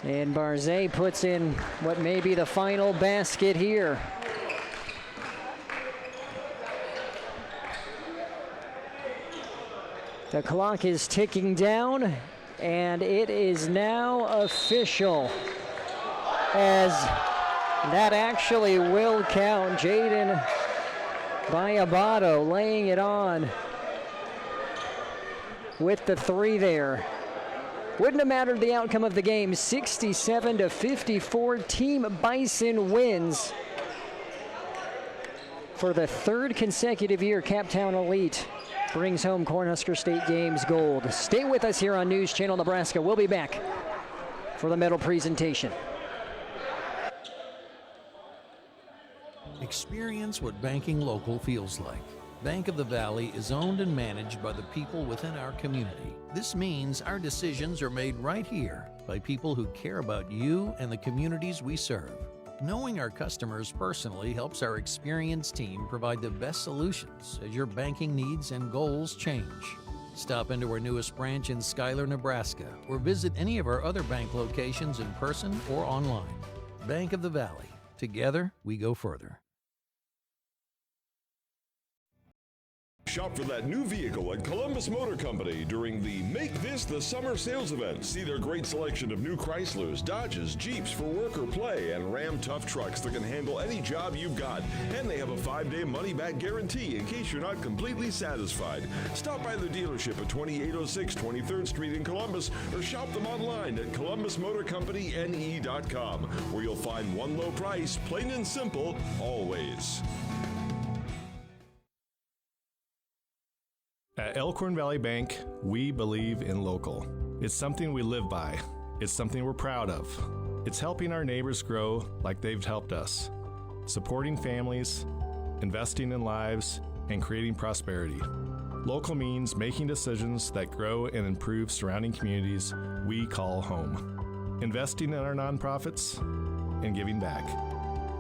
And Barzay puts in what may be the final basket here. The clock is ticking down, and it is now official, as that actually will count. Jaden Bayabato laying it on with the 3 there. Wouldn't have mattered the outcome of the game. 67-54, Team Bison wins for the 3rd consecutive year. Captown Elite brings home Cornhusker State Games gold. Stay with us here on News Channel Nebraska. We'll be back for the medal presentation. Experience what banking local feels like. Bank of the Valley is owned and managed by the people within our community. This means our decisions are made right here by people who care about you and the communities we serve. Knowing our customers personally helps our experienced team provide the best solutions as your banking needs and goals change. Stop into our newest branch in Schuyler, Nebraska, or visit any of our other bank locations in person or online. Bank of the Valley. Together, we go further. Shop for that new vehicle at Columbus Motor Company during the Make This the Summer sales event. See their great selection of new Chryslers, Dodges, Jeeps for work or play, and Ram tough trucks that can handle any job you've got. And they have a 5-day money-back guarantee in case you're not completely satisfied. Stop by their dealership at 2806 23rd Street in Columbus or shop them online at columbusmotorcompanyne.com, where you'll find one low price, plain and simple, always. At Elkhorn Valley Bank, we believe in local. It's something we live by. It's something we're proud of. It's helping our neighbors grow like they've helped us, supporting families, investing in lives, and creating prosperity. Local means making decisions that grow and improve surrounding communities we call home. Investing in our nonprofits and giving back.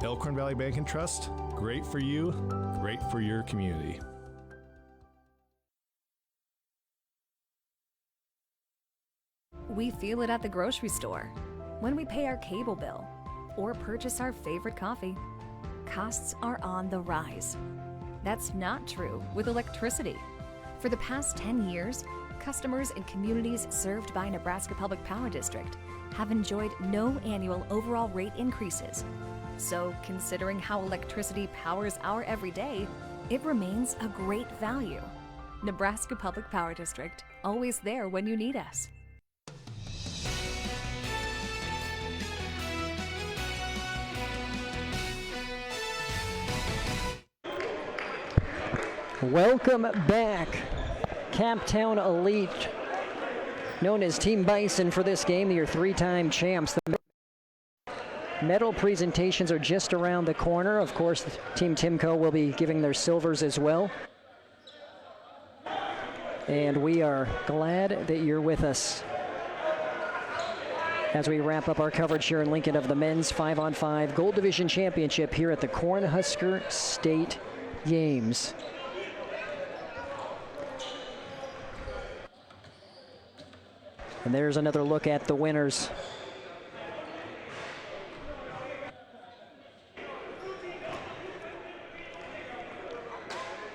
Elkhorn Valley Bank and Trust, great for you, great for your community. We feel it at the grocery store, when we pay our cable bill, or purchase our favorite coffee. Costs are on the rise. That's not true with electricity. For the past 10 years, customers in communities served by Nebraska Public Power District have enjoyed no annual overall rate increases. So, considering how electricity powers our everyday, it remains a great value. Nebraska Public Power District, always there when you need us. Welcome back, Camptown Elite, known as Team Bison for this game, your 3-time champs. The medal presentations are just around the corner. Of course, Team Timco will be giving their silvers as well. And we are glad that you're with us as we wrap up our coverage here in Lincoln of the men's 5-on-5 Gold Division Championship here at the Cornhusker State Games. And there's another look at the winners.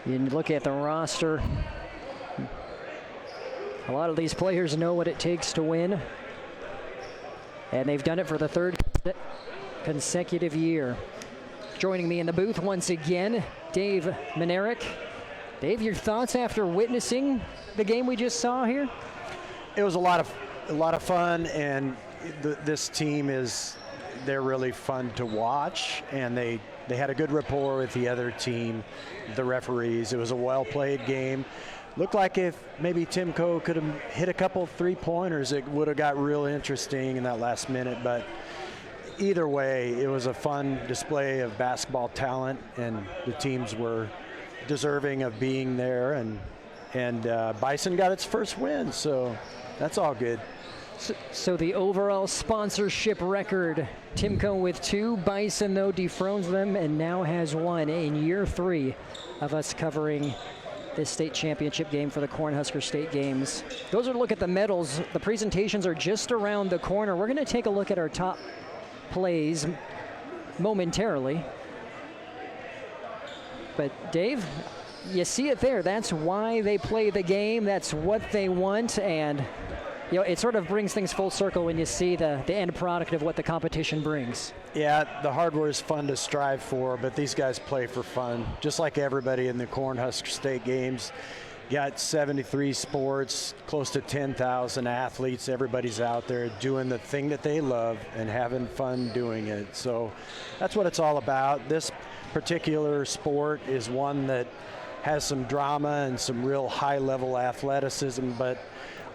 You look at the roster. A lot of these players know what it takes to win. And they've done it for the 3rd consecutive year. Joining me in the booth once again, Dave Manerick. Dave, your thoughts after witnessing the game we just saw here? It was a lot of fun, and this team they're really fun to watch, and they had a good rapport with the other team, the referees. It was a well-played game. Looked like if maybe Timco could have hit a couple 3-pointers, it would have got real interesting in that last minute, but either way, it was a fun display of basketball talent, and the teams were deserving of being there, and Bison got its first win, so that's all good. So the overall sponsorship record, Timco with 2, Bison though dethrones them and now has 1 in year 3 of us covering this state championship game for the Cornhusker State Games. Those are a look at the medals. The presentations are just around the corner. We're going to take a look at our top plays momentarily. But Dave, you see it there. That's why they play the game. That's what they want. And you know, it sort of brings things full circle when you see the end product of what the competition brings. Yeah, the hardware is fun to strive for, but these guys play for fun, just like everybody in the Cornhusker State Games. Got 73 sports, close to 10,000 athletes. Everybody's out there doing the thing that they love and having fun doing it. So that's what it's all about. This particular sport is one that has some drama and some real high-level athleticism, but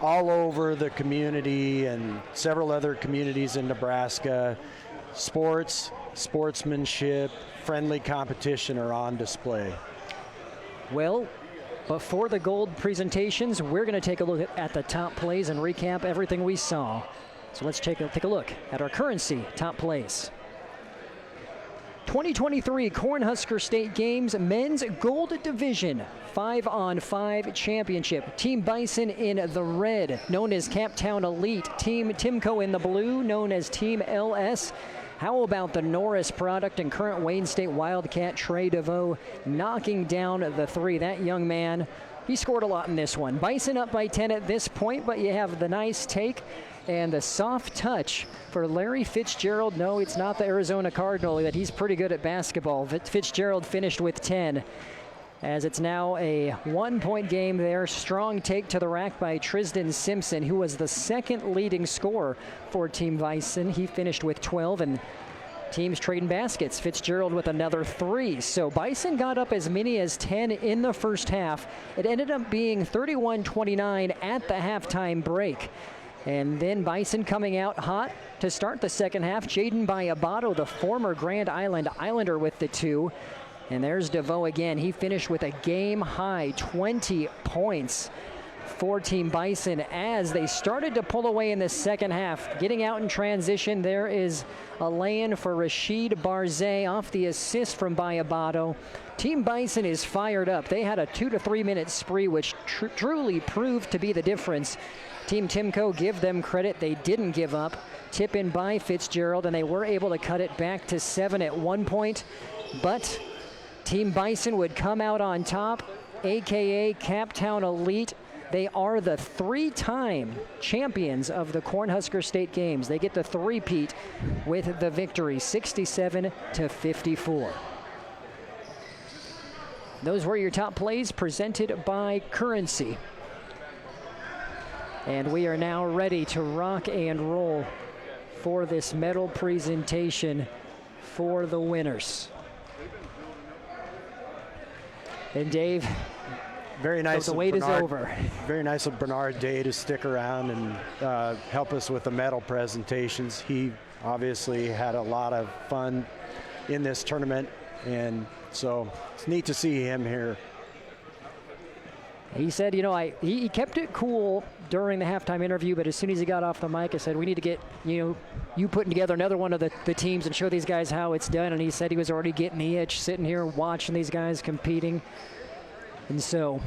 all over the community and several other communities in Nebraska, sports, sportsmanship, friendly competition are on display. Well, before the gold presentations, we're going to take a look at the top plays and recap everything we saw. So let's take a look at our currency top plays. 2023 Cornhusker State Games Men's Gold Division 5-on-5 Championship. Team Bison in the red, known as Camptown Elite. Team Timco in the blue, known as Team LS. How about the Norris product and current Wayne State Wildcat Trey DeVoe knocking down the three? That young man, he scored a lot in this one. Bison up by 10 at this point, but you have the nice take and the soft touch for Larry Fitzgerald. No, it's not the Arizona Cardinal, that he's pretty good at basketball. Fitzgerald finished with 10. As it's now a 1-point game there. Strong take to the rack by Tristan Simpson, who was the second leading scorer for Team Bison. He finished with 12, and teams trading baskets. Fitzgerald with another 3. So Bison got up as many as 10 in the first half. It ended up being 31-29 at the halftime break. And then Bison coming out hot to start the second half. Jaden Bayabato, the former Grand Island Islander, with the 2. And there's DeVoe again. He finished with a game-high 20 points for Team Bison as they started to pull away in the second half. Getting out in transition, there is a lay-in for Rashid Barzeh off the assist from Bayabato. Team Bison is fired up. They had a 2 to 3 minute spree, which truly proved to be the difference. Team Timco, give them credit. They didn't give up. Tip in by Fitzgerald, and they were able to cut it back to 7 at one point. But Team Bison would come out on top, a.k.a. Captown Elite. They are the 3-time champions of the Cornhusker State Games. They get the three-peat with the victory, 67-54. Those were your top plays presented by Currency. And we are now ready to rock and roll for this medal presentation for the winners. And Dave, very nice. So the wait is over. Very nice of Bernard Day to stick around and help us with the medal presentations. He obviously had a lot of fun in this tournament, and so it's neat to see him here. He said, you know, he kept it cool during the halftime interview, but as soon as he got off the mic, I said, we need to get, you putting together another one of the teams and show these guys how it's done. And he said he was already getting the itch sitting here watching these guys competing. And so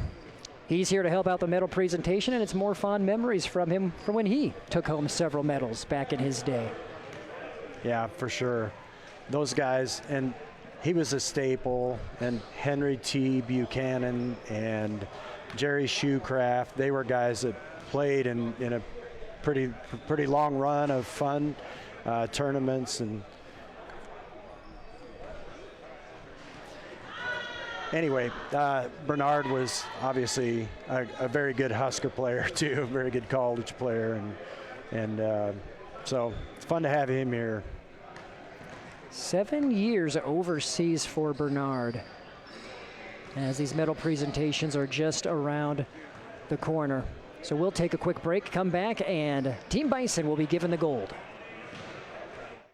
he's here to help out the medal presentation, and it's more fond memories from him from when he took home several medals back in his day. Yeah, for sure. Those guys, and he was a staple, and Henry T. Buchanan and Jerry Shoecraft, they were guys that played in a pretty long run of fun tournaments. And anyway, Bernard was obviously a very good Husker player too, a very good college player, and so it's fun to have him here. 7 years overseas for Bernard, as these medal presentations are just around the corner. So we'll take a quick break, come back, and Team Bison will be given the gold.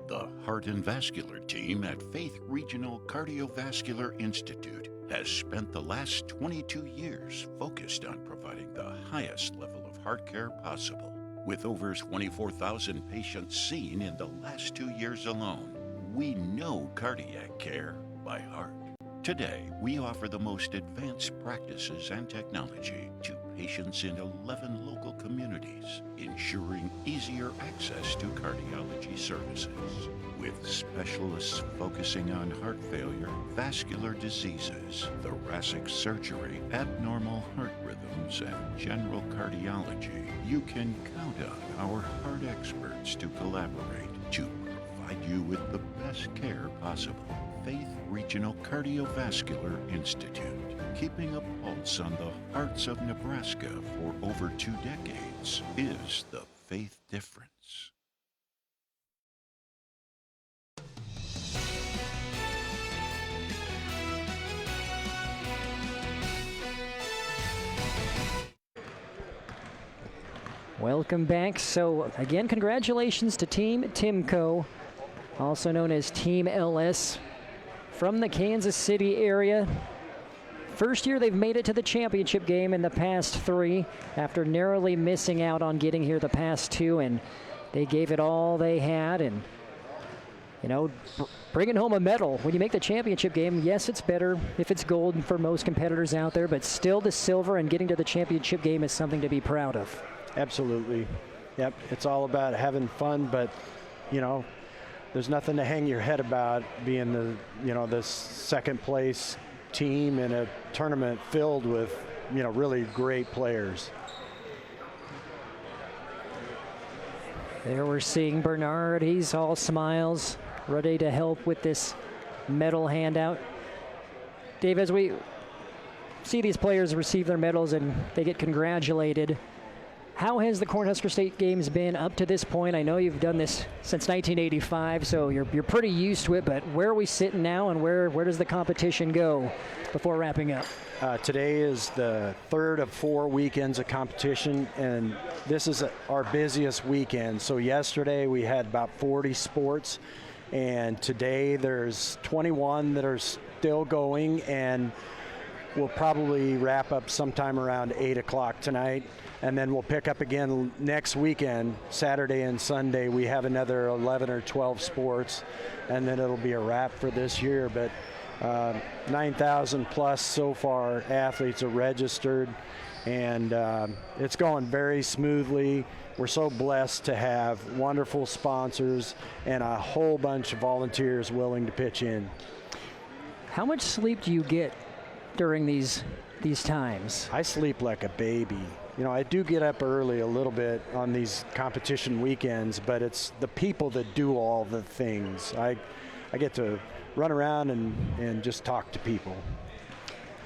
The Heart and Vascular team at Faith Regional Cardiovascular Institute has spent the last 22 years focused on providing the highest level of heart care possible. With over 24,000 patients seen in the last 2 years alone, we know cardiac care by heart. Today, we offer the most advanced practices and technology to patients in 11 local communities, ensuring easier access to cardiology services. With specialists focusing on heart failure, vascular diseases, thoracic surgery, abnormal heart rhythms, and general cardiology, you can count on our heart experts to collaborate to provide you with the best care possible. Faith Regional Cardiovascular Institute, keeping a pulse on the hearts of Nebraska for over 2 decades, is the faith difference. Welcome back. So again, congratulations to Team Timco, also known as Team LS, from the Kansas City area. First year they've made it to the championship game in the past 3 after narrowly missing out on getting here the past 2, and they gave it all they had. And bringing home a medal when you make the championship game, yes, it's better if it's gold for most competitors out there, but still the silver and getting to the championship game is something to be proud of. Absolutely. Yep, it's all about having fun, but there's nothing to hang your head about being the second place team in a tournament filled with, really great players. There we're seeing Bernard. He's all smiles, ready to help with this medal handout. Dave, as we see these players receive their medals and they get congratulated, how has the Cornhusker State Games been up to this point? I know you've done this since 1985, so you're pretty used to it, but where are we sitting now, and where does the competition go before wrapping up? Today is the third of 4 weekends of competition, and this is our busiest weekend. So yesterday we had about 40 sports, and today there's 21 that are still going, and we'll probably wrap up sometime around 8 o'clock tonight. And then we'll pick up again next weekend, Saturday and Sunday. We have another 11 or 12 sports, and then it'll be a wrap for this year. But 9,000 plus so far athletes are registered, and it's going very smoothly. We're so blessed to have wonderful sponsors and a whole bunch of volunteers willing to pitch in. How much sleep do you get during these times? I sleep like a baby. I do get up early a little bit on these competition weekends, but it's the people that do all the things. I get to run around and just talk to people.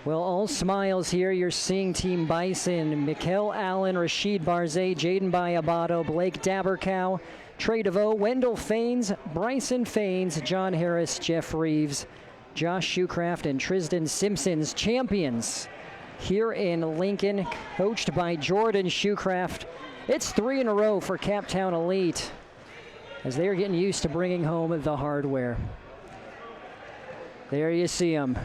Well, all smiles here. You're seeing Team Bison, Mikel Allen, Rashid Barzay, Jaden Bayabato, Blake Dabercow, Trey DeVoe, Wendell Faines, Bryson Faines, John Harris, Jeff Reeves, Josh Shoecraft, and Tristan Simpson's champions here in Lincoln, coached by Jordan Shoecraft. It's 3 in a row for Captown Elite as they're getting used to bringing home the hardware. There you see them.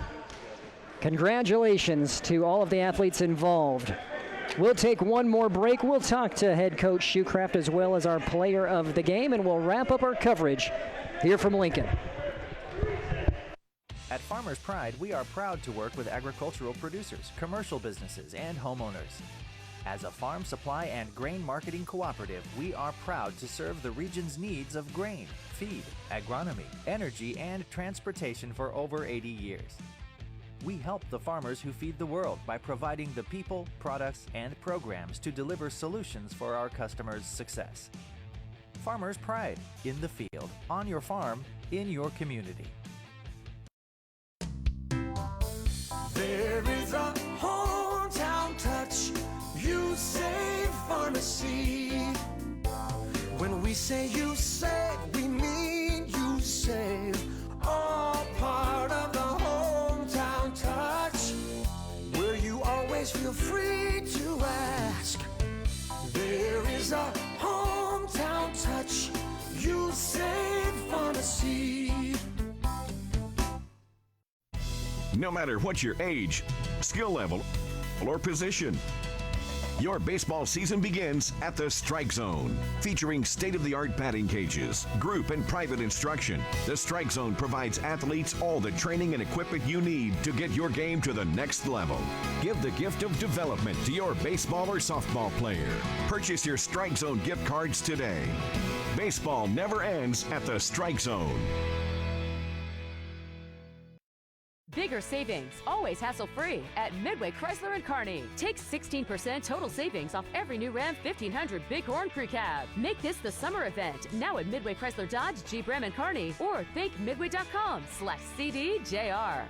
Congratulations to all of the athletes involved. We'll take one more break. We'll talk to head coach Shoecraft as well as our player of the game, and we'll wrap up our coverage here from Lincoln. At Farmers Pride, we are proud to work with agricultural producers, commercial businesses, and homeowners. As a farm supply and grain marketing cooperative, we are proud to serve the region's needs of grain, feed, agronomy, energy, and transportation for over 80 years. We help the farmers who feed the world by providing the people, products, and programs to deliver solutions for our customers' success. Farmers Pride, in the field, on your farm, in your community. There is a hometown touch. You save pharmacy. When we say you save, we mean you save. All part of the hometown touch, where you always feel free to ask. There is a hometown touch. You save pharmacy. No matter what your age, skill level, or position, your baseball season begins at the Strike Zone. Featuring state-of-the-art batting cages, group and private instruction, the Strike Zone provides athletes all the training and equipment you need to get your game to the next level. Give the gift of development to your baseball or softball player. Purchase your Strike Zone gift cards today. Baseball never ends at the Strike Zone. Bigger savings, always hassle-free at Midway Chrysler and Kearney. Take 16% total savings off every new Ram 1500 Bighorn Crew Cab. Make this the summer event, now at Midway Chrysler Dodge, Jeep Ram and Kearney, or think midway.com/CDJR.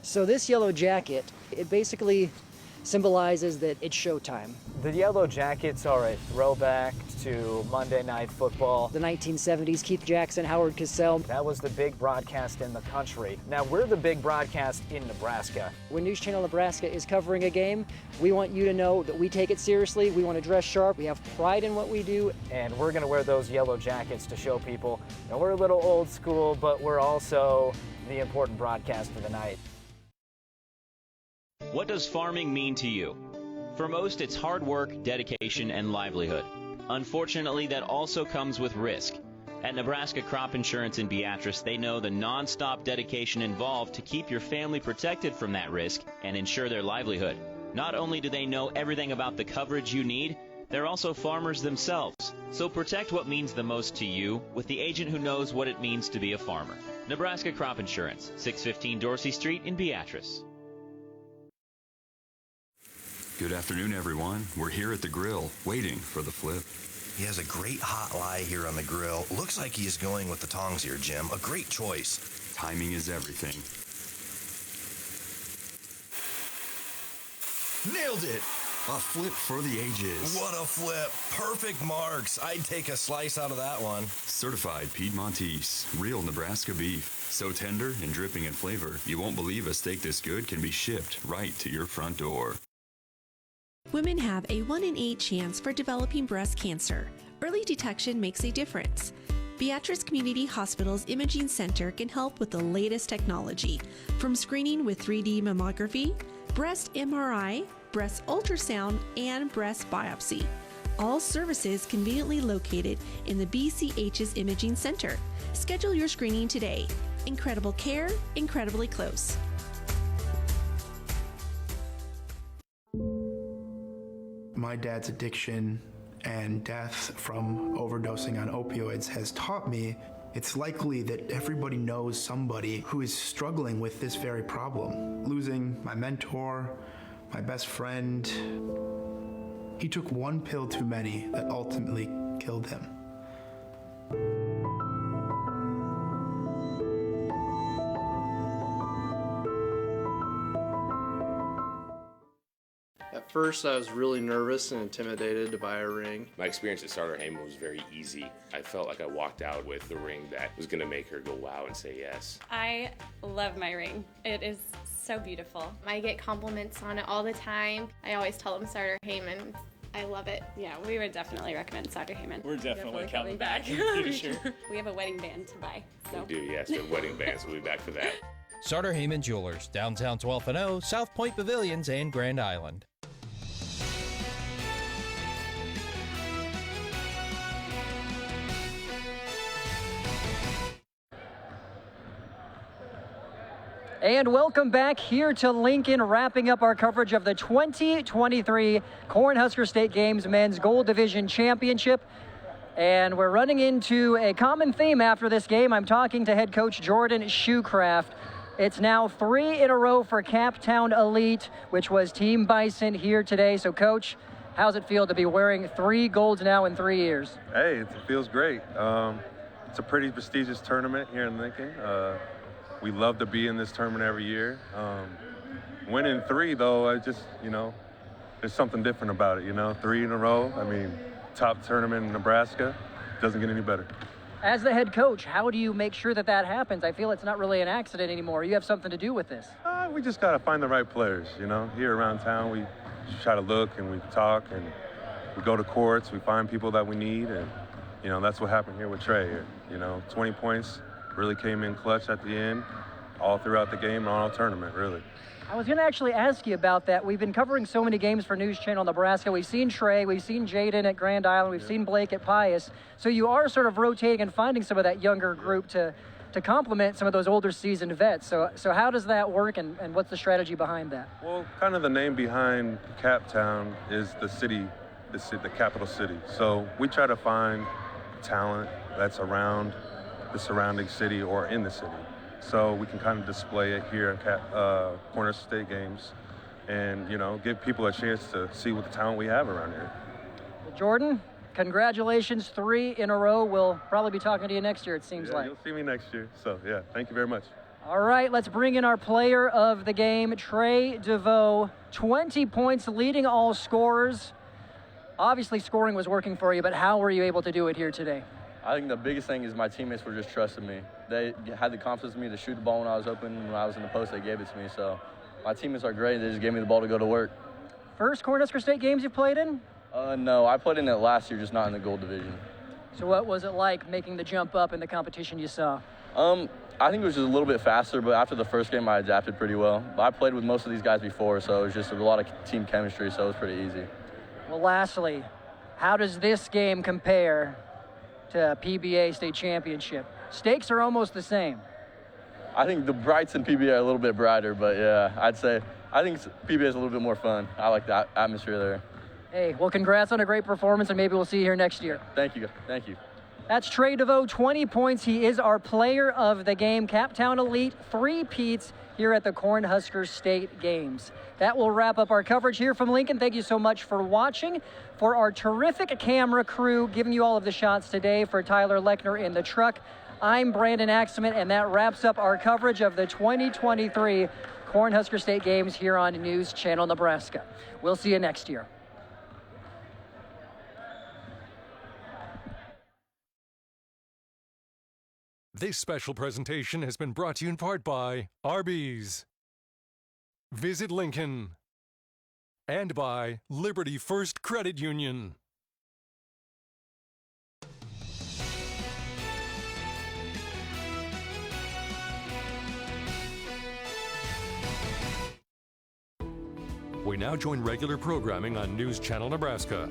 So this yellow jacket, it basically symbolizes that it's showtime. The Yellow Jackets are a throwback to Monday Night Football. The 1970s, Keith Jackson, Howard Cosell. That was the big broadcast in the country. Now we're the big broadcast in Nebraska. When News Channel Nebraska is covering a game, we want you to know that we take it seriously. We want to dress sharp. We have pride in what we do. And we're going to wear those yellow jackets to show people that we're a little old school, but we're also the important broadcast of the night. What does farming mean to you? For most, it's hard work, dedication, and livelihood. Unfortunately, that also comes with risk. At Nebraska Crop Insurance in Beatrice, they know the non-stop dedication involved to keep your family protected from that risk and ensure their livelihood. Not only do they know everything about the coverage you need, They're also farmers themselves, so protect what means the most to you with the agent who knows what it means to be a farmer. Nebraska Crop Insurance, 615 Dorsey Street in Beatrice. Good afternoon, everyone. We're here at the grill, waiting for the flip. He has a great hot lie here on the grill. Looks like he is going with the tongs here, Jim. A great choice. Timing is everything. Nailed it! A flip for the ages. What a flip. Perfect marks. I'd take a slice out of that one. Certified Piedmontese, real Nebraska beef. So tender and dripping in flavor, you won't believe a steak this good can be shipped right to your front door. Women have a 1 in 8 chance for developing breast cancer. Early detection makes a difference. Beatrice Community Hospital's Imaging Center can help with the latest technology, from screening with 3D mammography, breast MRI, breast ultrasound, and breast biopsy. All services conveniently located in the BCH's Imaging Center. Schedule your screening today. Incredible care, incredibly close. My dad's addiction and death from overdosing on opioids has taught me it's likely that everybody knows somebody who is struggling with this very problem. Losing my mentor, my best friend, he took one pill too many that ultimately killed him. At first, I was really nervous and intimidated to buy a ring. My experience at Starter Heyman was very easy. I felt like I walked out with the ring that was going to make her go wow and say yes. I love my ring. It is so beautiful. I get compliments on it all the time. I always tell them Starter Heyman. I love it. Yeah, we would definitely recommend Starter Heyman. We're definitely coming back in the future. We have a wedding band to buy. So. We do, yes. The wedding bands. We'll be back for that. Starter Heyman Jewelers, downtown 12th and O, South Point Pavilions, and Grand Island. And welcome back here to Lincoln, wrapping up our coverage of the 2023 Cornhusker State Games Men's Gold Division Championship. And we're running into a common theme after this game. I'm talking to head coach Jordan Shoecraft. It's now 3 in a row for Captown Elite, which was Team Bison here today. So, Coach, how's it feel to be wearing 3 golds now in 3 years? Hey, it feels great. It's a pretty prestigious tournament here in Lincoln. We love to be in this tournament every year. Winning 3, though, I just, there's something different about it, 3 in a row. I mean, top tournament in Nebraska. Doesn't get any better. As the head coach, how do you make sure that that happens? I feel it's not really an accident anymore. You have something to do with this. We just got to find the right players, Here around town, we try to look and we talk and we go to courts, we find people that we need, and, that's what happened here with Trey here. 20 points. Really came in clutch at the end, all throughout the game and all tournament, really. I was going to actually ask you about that. We've been covering so many games for News Channel Nebraska. We've seen Trey, we've seen Jaden at Grand Island, we've seen Blake at Pius. So you are sort of rotating and finding some of that younger group to complement some of those older seasoned vets. So how does that work, and what's the strategy behind that? Well, kind of the name behind Captown is the city, the capital city. So we try to find talent that's around the surrounding city or in the city. So we can kind of display it here in Cornhusker State Games and, give people a chance to see what the talent we have around here. Well, Jordan, congratulations, 3 in a row. We'll probably be talking to you next year, it seems like. You'll see me next year. So, yeah, thank you very much. All right, let's bring in our player of the game, Trey DeVoe. 20 points, leading all scorers. Obviously, scoring was working for you, but how were you able to do it here today? I think the biggest thing is my teammates were just trusting me. They had the confidence in me to shoot the ball when I was open. When I was in the post, they gave it to me. So my teammates are great. They just gave me the ball to go to work. First Cornhusker State games you've played in? No, I played in it last year, just not in the gold division. So what was it like making the jump up in the competition you saw? I think it was just a little bit faster, but after the first game, I adapted pretty well. But I played with most of these guys before, so it was just a lot of team chemistry, so it was pretty easy. Well, lastly, how does this game compare to PBA state championship? Stakes are almost the same. I think the Brights and PBA are a little bit brighter, but yeah, I think PBA is a little bit more fun. I like the atmosphere there. Hey, well, congrats on a great performance, and maybe we'll see you here next year. Thank you. Thank you. That's Trey DeVoe, 20 points. He is our player of the game. Captown Elite, 3-peats here at the Cornhusker State Games. That will wrap up our coverage here from Lincoln. Thank you so much for watching. For our terrific camera crew giving you all of the shots today, for Tyler Lechner in the truck, I'm Brandon Axelman, and that wraps up our coverage of the 2023 Cornhusker State Games here on News Channel Nebraska. We'll see you next year. This special presentation has been brought to you in part by Arby's, Visit Lincoln, and by Liberty First Credit Union. We now join regular programming on News Channel Nebraska.